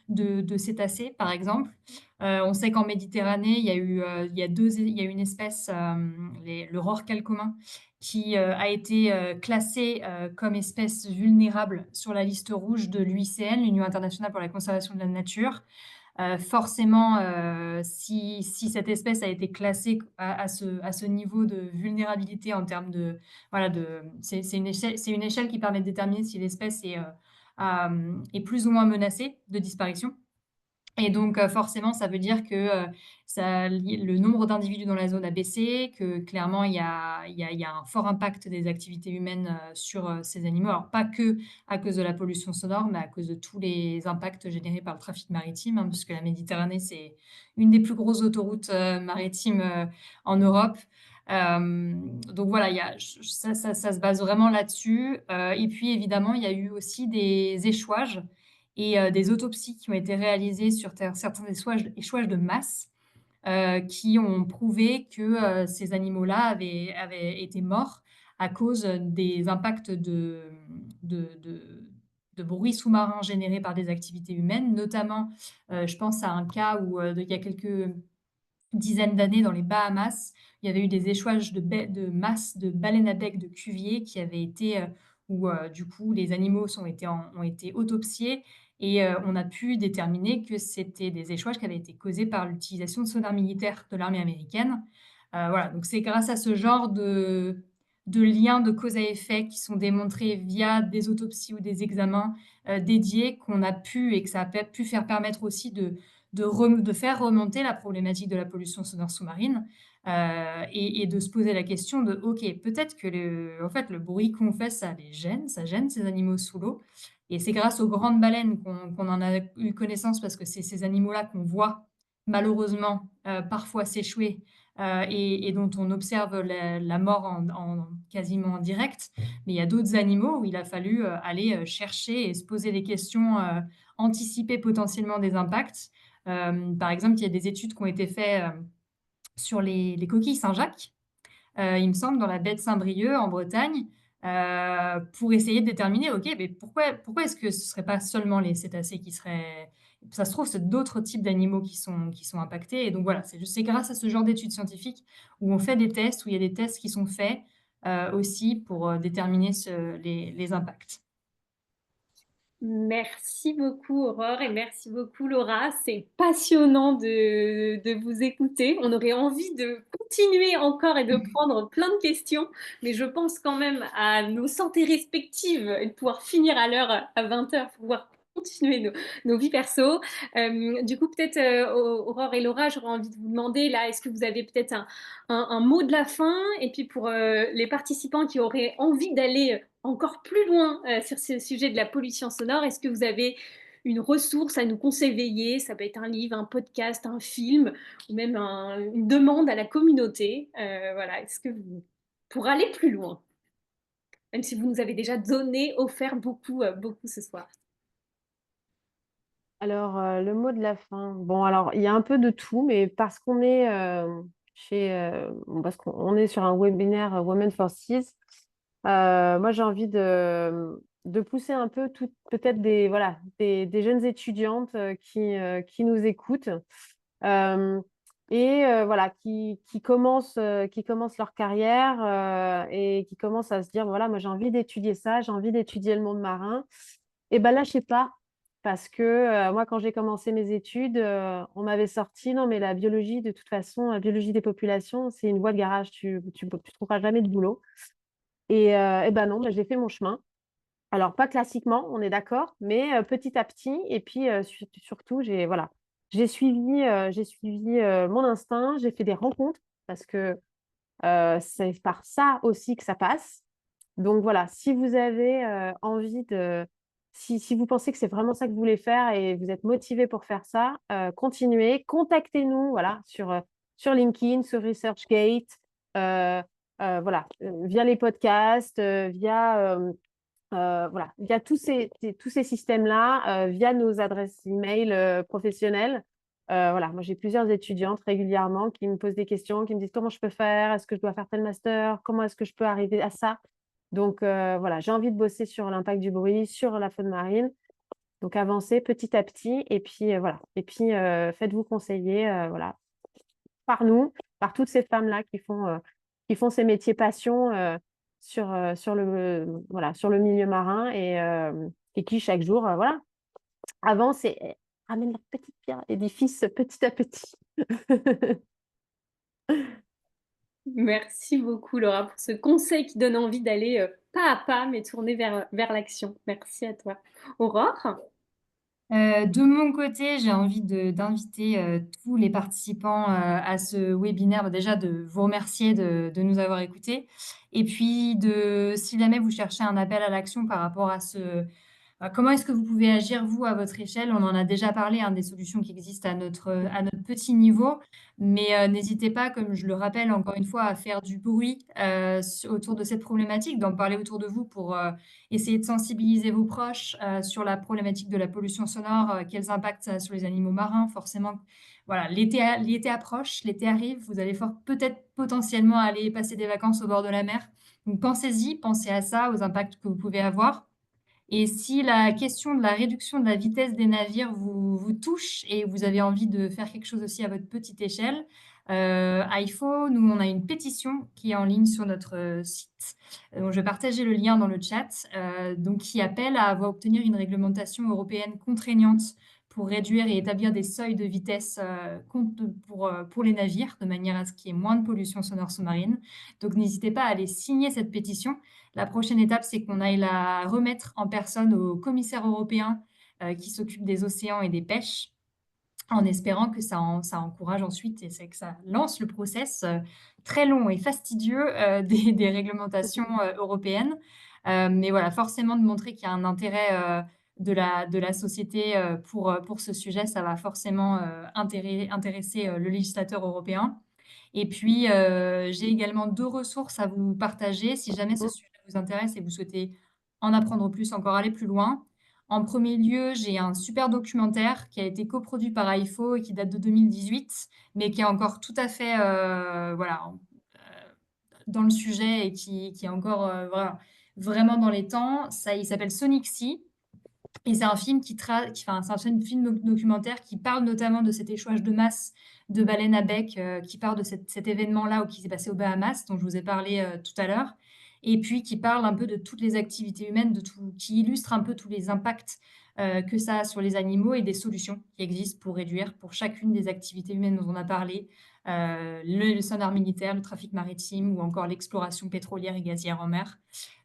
de cétacés, par exemple. On sait qu'en Méditerranée, il y a une espèce, le rorqual commun, qui a été classée comme espèce vulnérable sur la liste rouge de l'UICN, l'Union internationale pour la conservation de la nature. Forcément, si cette espèce a été classée à ce niveau de vulnérabilité en termes de... Voilà, c'est une échelle qui permet de déterminer si l'espèce est plus ou moins menacée de disparition. Et donc, forcément, ça veut dire que le nombre d'individus dans la zone a baissé, que clairement, il y a un fort impact des activités humaines sur ces animaux. Alors, pas que à cause de la pollution sonore, mais à cause de tous les impacts générés par le trafic maritime, hein, puisque la Méditerranée, c'est une des plus grosses autoroutes maritimes en Europe. Donc voilà, ça se base vraiment là-dessus. Et puis, évidemment, il y a eu aussi des échouages et des autopsies qui ont été réalisées sur certains échouages de masse qui ont prouvé que ces animaux-là avaient été morts à cause des impacts de, de, de bruit sous-marin générés par des activités humaines. Notamment, je pense à un cas où il y a quelques dizaines d'années dans les Bahamas, il y avait eu des échouages de masse de baleines à bec de Cuvier qui avaient été, où du coup les animaux ont été autopsiés et on a pu déterminer que c'était des échouages qui avaient été causés par l'utilisation de sonars militaires de l'armée américaine. Voilà, donc c'est grâce à ce genre de liens de cause à effet qui sont démontrés via des autopsies ou des examens dédiés qu'on a pu, et que ça a pu faire permettre aussi de faire remonter la problématique de la pollution sonore sous-marine et de se poser la question de, OK, peut-être que en fait, le bruit qu'on fait, ça gêne ces animaux sous l'eau. Et c'est grâce aux grandes baleines qu'on en a eu connaissance parce que c'est ces animaux-là qu'on voit malheureusement parfois s'échouer et dont on observe la mort quasiment en direct. Mais il y a d'autres animaux où il a fallu aller chercher et se poser des questions, anticiper potentiellement des impacts. Par exemple, il y a des études qui ont été faites sur les coquilles Saint-Jacques, il me semble, dans la baie de Saint-Brieuc en Bretagne, pour essayer de déterminer, OK, mais pourquoi est-ce que ce ne serait pas seulement les cétacés qui seraient... Ça se trouve, c'est d'autres types d'animaux qui sont impactés. Et donc voilà, c'est grâce à ce genre d'études scientifiques où on fait des tests, où il y a des tests qui sont faits aussi pour déterminer les impacts. Merci beaucoup Aurore et merci beaucoup Laura. C'est passionnant de vous écouter. On aurait envie de continuer encore et de prendre plein de questions, mais je pense quand même à nos santé respectives et de pouvoir finir à l'heure à 20h pour pouvoir continuer nos vies perso. Du coup, peut-être Aurore et Laura, j'aurais envie de vous demander là, est-ce que vous avez peut-être un mot de la fin? Et puis pour les participants qui auraient envie d'aller encore plus loin sur ce sujet de la pollution sonore, est-ce que vous avez une ressource à nous conseiller? Ça peut être un livre, un podcast, un film, ou même une demande à la communauté. Voilà, est-ce que vous, pour aller plus loin, même si vous nous avez déjà donné, offert beaucoup, beaucoup ce soir. Alors, le mot de la fin. Bon, alors, il y a un peu de tout, mais parce qu'on est parce qu'on est sur un webinaire Women for Cis, moi, j'ai envie de pousser un peu peut-être voilà, des jeunes étudiantes qui nous écoutent voilà, qui commencent leur carrière et qui commencent à se dire, voilà, moi, j'ai envie d'étudier ça, j'ai envie d'étudier le monde marin. Et ben lâchez pas, parce que moi, quand j'ai commencé mes études, on m'avait sorti, non, mais la biologie, de toute façon, la biologie des populations, c'est une voie de garage, tu trouveras jamais de boulot. Et ben non, ben, j'ai fait mon chemin. Alors, pas classiquement, on est d'accord, mais petit à petit. Et puis, surtout, j'ai suivi mon instinct, j'ai fait des rencontres, parce que c'est par ça aussi que ça passe. Donc voilà, si vous avez si vous pensez que c'est vraiment ça que vous voulez faire et vous êtes motivé pour faire ça, continuez, contactez-nous, voilà, sur LinkedIn, sur ResearchGate, voilà, via les podcasts, via tous ces systèmes-là, via nos adresses email professionnelles. Voilà, moi j'ai plusieurs étudiantes régulièrement qui me posent des questions, qui me disent comment je peux faire, est-ce que je dois faire tel master, comment est-ce que je peux arriver à ça. Donc voilà, j'ai envie de bosser sur l'impact du bruit, sur la faune marine. Donc avancez petit à petit et puis voilà. Et puis faites-vous conseiller voilà, par nous, par toutes ces femmes-là qui font ces métiers passion voilà, sur le milieu marin et qui chaque jour voilà, avancent et ramènent leur petite pierre à l'édifice petit à petit. Merci beaucoup Laura pour ce conseil qui donne envie d'aller pas à pas, mais tourner vers l'action. Merci à toi. Aurore? De mon côté, j'ai envie d'inviter tous les participants à ce webinaire. Déjà, de vous remercier de nous avoir écoutés. Et puis, si jamais vous cherchez un appel à l'action par rapport à comment est-ce que vous pouvez agir, vous, à votre échelle? On en a déjà parlé, hein, des solutions qui existent à notre petit niveau, mais n'hésitez pas, comme je le rappelle encore une fois, à faire du bruit autour de cette problématique, d'en parler autour de vous pour essayer de sensibiliser vos proches sur la problématique de la pollution sonore, quels impacts ça a sur les animaux marins. Forcément, voilà, l'été approche, l'été arrive, vous allez peut-être potentiellement aller passer des vacances au bord de la mer. Donc pensez-y, pensez à ça, aux impacts que vous pouvez avoir. Et si la question de la réduction de la vitesse des navires vous touche et vous avez envie de faire quelque chose aussi à votre petite échelle, IFO, nous, on a une pétition qui est en ligne sur notre site. Donc, je vais partager le lien dans le chat, donc qui appelle à obtenir une réglementation européenne contraignante pour réduire et établir des seuils de vitesse pour les navires, de manière à ce qu'il y ait moins de pollution sonore sous-marine. Donc, n'hésitez pas à aller signer cette pétition. La prochaine étape, c'est qu'on aille la remettre en personne au commissaire européen qui s'occupe des océans et des pêches, en espérant que ça encourage ensuite et c'est que ça lance le process très long et fastidieux des réglementations européennes. Mais voilà, forcément de montrer qu'il y a un intérêt de la société pour ce sujet, ça va forcément intéresser le législateur européen. Et puis, j'ai également 2 ressources à vous partager si jamais ce sujet vous intéresse et vous souhaitez en apprendre plus, encore aller plus loin. En premier lieu, j'ai un super documentaire qui a été coproduit par IFO et qui date de 2018, mais qui est encore tout à fait, voilà, dans le sujet et qui est encore, voilà, vraiment dans les temps. Il s'appelle Sonic Sea et c'est un film enfin, c'est un film documentaire qui parle notamment de cet échouage de masse de baleines à bec, qui part de cet événement-là qui s'est passé aux Bahamas, dont je vous ai parlé tout à l'heure. et puis qui parle un peu de toutes les activités humaines, qui illustre un peu tous les impacts que ça a sur les animaux et des solutions qui existent pour réduire pour chacune des activités humaines dont on a parlé, le sonar militaire, le trafic maritime ou encore l'exploration pétrolière et gazière en mer.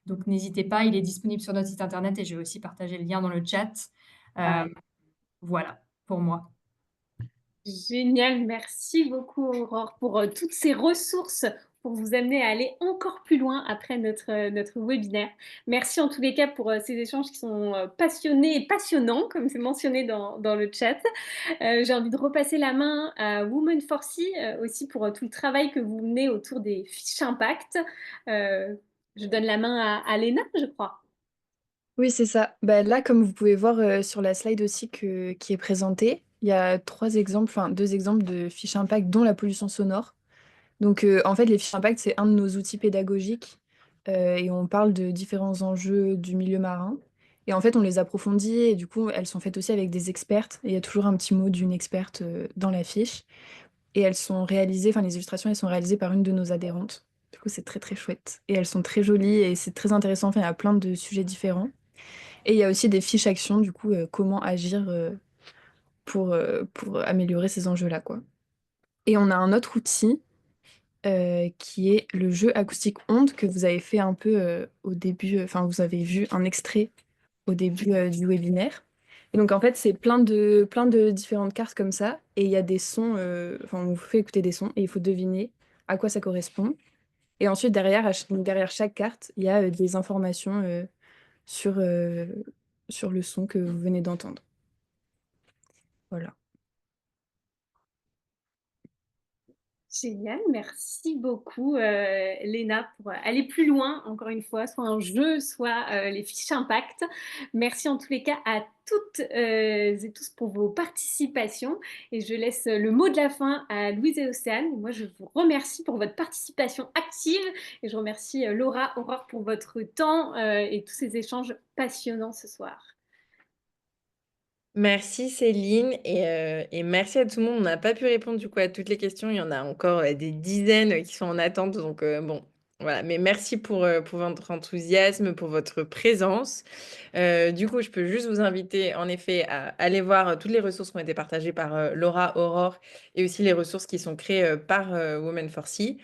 Donc n'hésitez pas, il est disponible sur notre site internet et je vais aussi partager le lien dans le chat. Pareil. Voilà pour moi. Génial, merci beaucoup Aurore pour toutes ces ressources pour vous amener à aller encore plus loin après notre webinaire. Merci en tous les cas pour ces échanges qui sont passionnés et passionnants, comme c'est mentionné dans le chat. J'ai envie de repasser la main à Women for Sea aussi pour tout le travail que vous menez autour des fiches impact. Je donne la main à Léna, je crois. Oui, c'est ça. Bah, là, comme vous pouvez voir sur la slide aussi qui est présentée, il y a trois exemples, enfin deux exemples de fiches impact, dont la pollution sonore. Donc, en fait, les fiches impact, c'est un de nos outils pédagogiques et on parle de différents enjeux du milieu marin. Et en fait, on les approfondit et du coup, elles sont faites aussi avec des expertes. Et il y a toujours un petit mot d'une experte dans la fiche. Et elles sont réalisées, enfin, les illustrations, elles sont réalisées par une de nos adhérentes. Du coup, c'est très, très chouette. Et elles sont très jolies et c'est très intéressant. Enfin, il y a plein de sujets différents. Et il y a aussi des fiches actions, du coup, comment agir pour améliorer ces enjeux-là, quoi. Et on a un autre outil qui est le jeu acoustique onde que vous avez fait un peu au début, enfin vous avez vu un extrait au début du webinaire. Et donc en fait c'est plein de différentes cartes comme ça et il y a des sons, enfin on vous fait écouter des sons et il faut deviner à quoi ça correspond. Et ensuite derrière, donc, derrière chaque carte, il y a des informations sur, sur le son que vous venez d'entendre. Voilà. Génial, merci beaucoup Léna pour aller plus loin, encore une fois, soit un jeu, soit les fiches impact. Merci en tous les cas à toutes et tous pour vos participations et je laisse le mot de la fin à Louise et Océane. Moi, je vous remercie pour votre participation active et je remercie Laura, Aurore pour votre temps et tous ces échanges passionnants ce soir. Merci Céline et merci à tout le monde. On n'a pas pu répondre du coup à toutes les questions. Il y en a encore des dizaines qui sont en attente. Donc bon, voilà. Mais merci pour votre enthousiasme, pour votre présence. Du coup, je peux juste vous inviter en effet à aller voir toutes les ressources qui ont été partagées par Laura, Aurore et aussi les ressources qui sont créées par Women for Sea.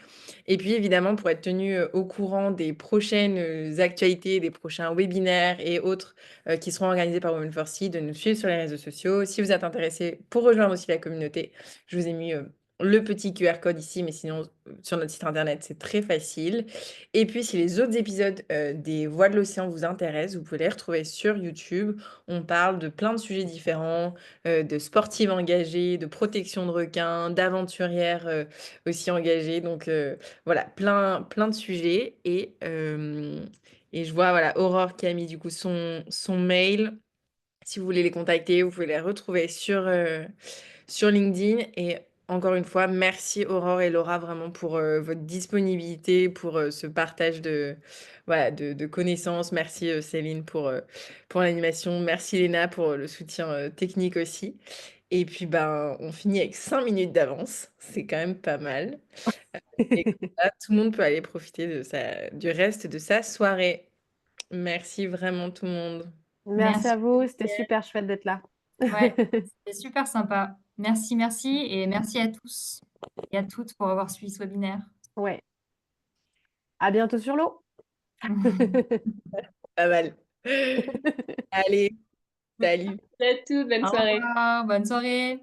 Et puis évidemment, pour être tenu au courant des prochaines actualités, des prochains webinaires et autres qui seront organisés par Women for Sea, de nous suivre sur les réseaux sociaux. Si vous êtes intéressé pour rejoindre aussi la communauté, je vous ai mis le petit QR code ici, mais sinon sur notre site internet, c'est très facile. Et puis, si les autres épisodes des Voix de l'océan vous intéressent, vous pouvez les retrouver sur YouTube. On parle de plein de sujets différents, de sportives engagées, de protection de requins, d'aventurières aussi engagées. Donc voilà, plein de sujets. Et je vois voilà, Aurore qui a mis du coup son mail. Si vous voulez les contacter, vous pouvez les retrouver sur LinkedIn. Et encore une fois, merci Aurore et Laura vraiment pour votre disponibilité, pour ce partage voilà, de connaissances. Merci Céline pour l'animation. Merci Léna pour le soutien technique aussi. Et puis, ben, on finit avec 5 minutes d'avance. C'est quand même pas mal. Et comme ça, tout le monde peut aller profiter du reste de sa soirée. Merci vraiment tout le monde. Merci Merci. à vous, c'était super chouette d'être là. Ouais, c'était super sympa. Merci, merci et merci à tous et à toutes pour avoir suivi ce webinaire. Ouais. À bientôt sur l'eau. Pas mal. Allez, salut. À toutes, bonne Au soirée. revoir, bonne soirée.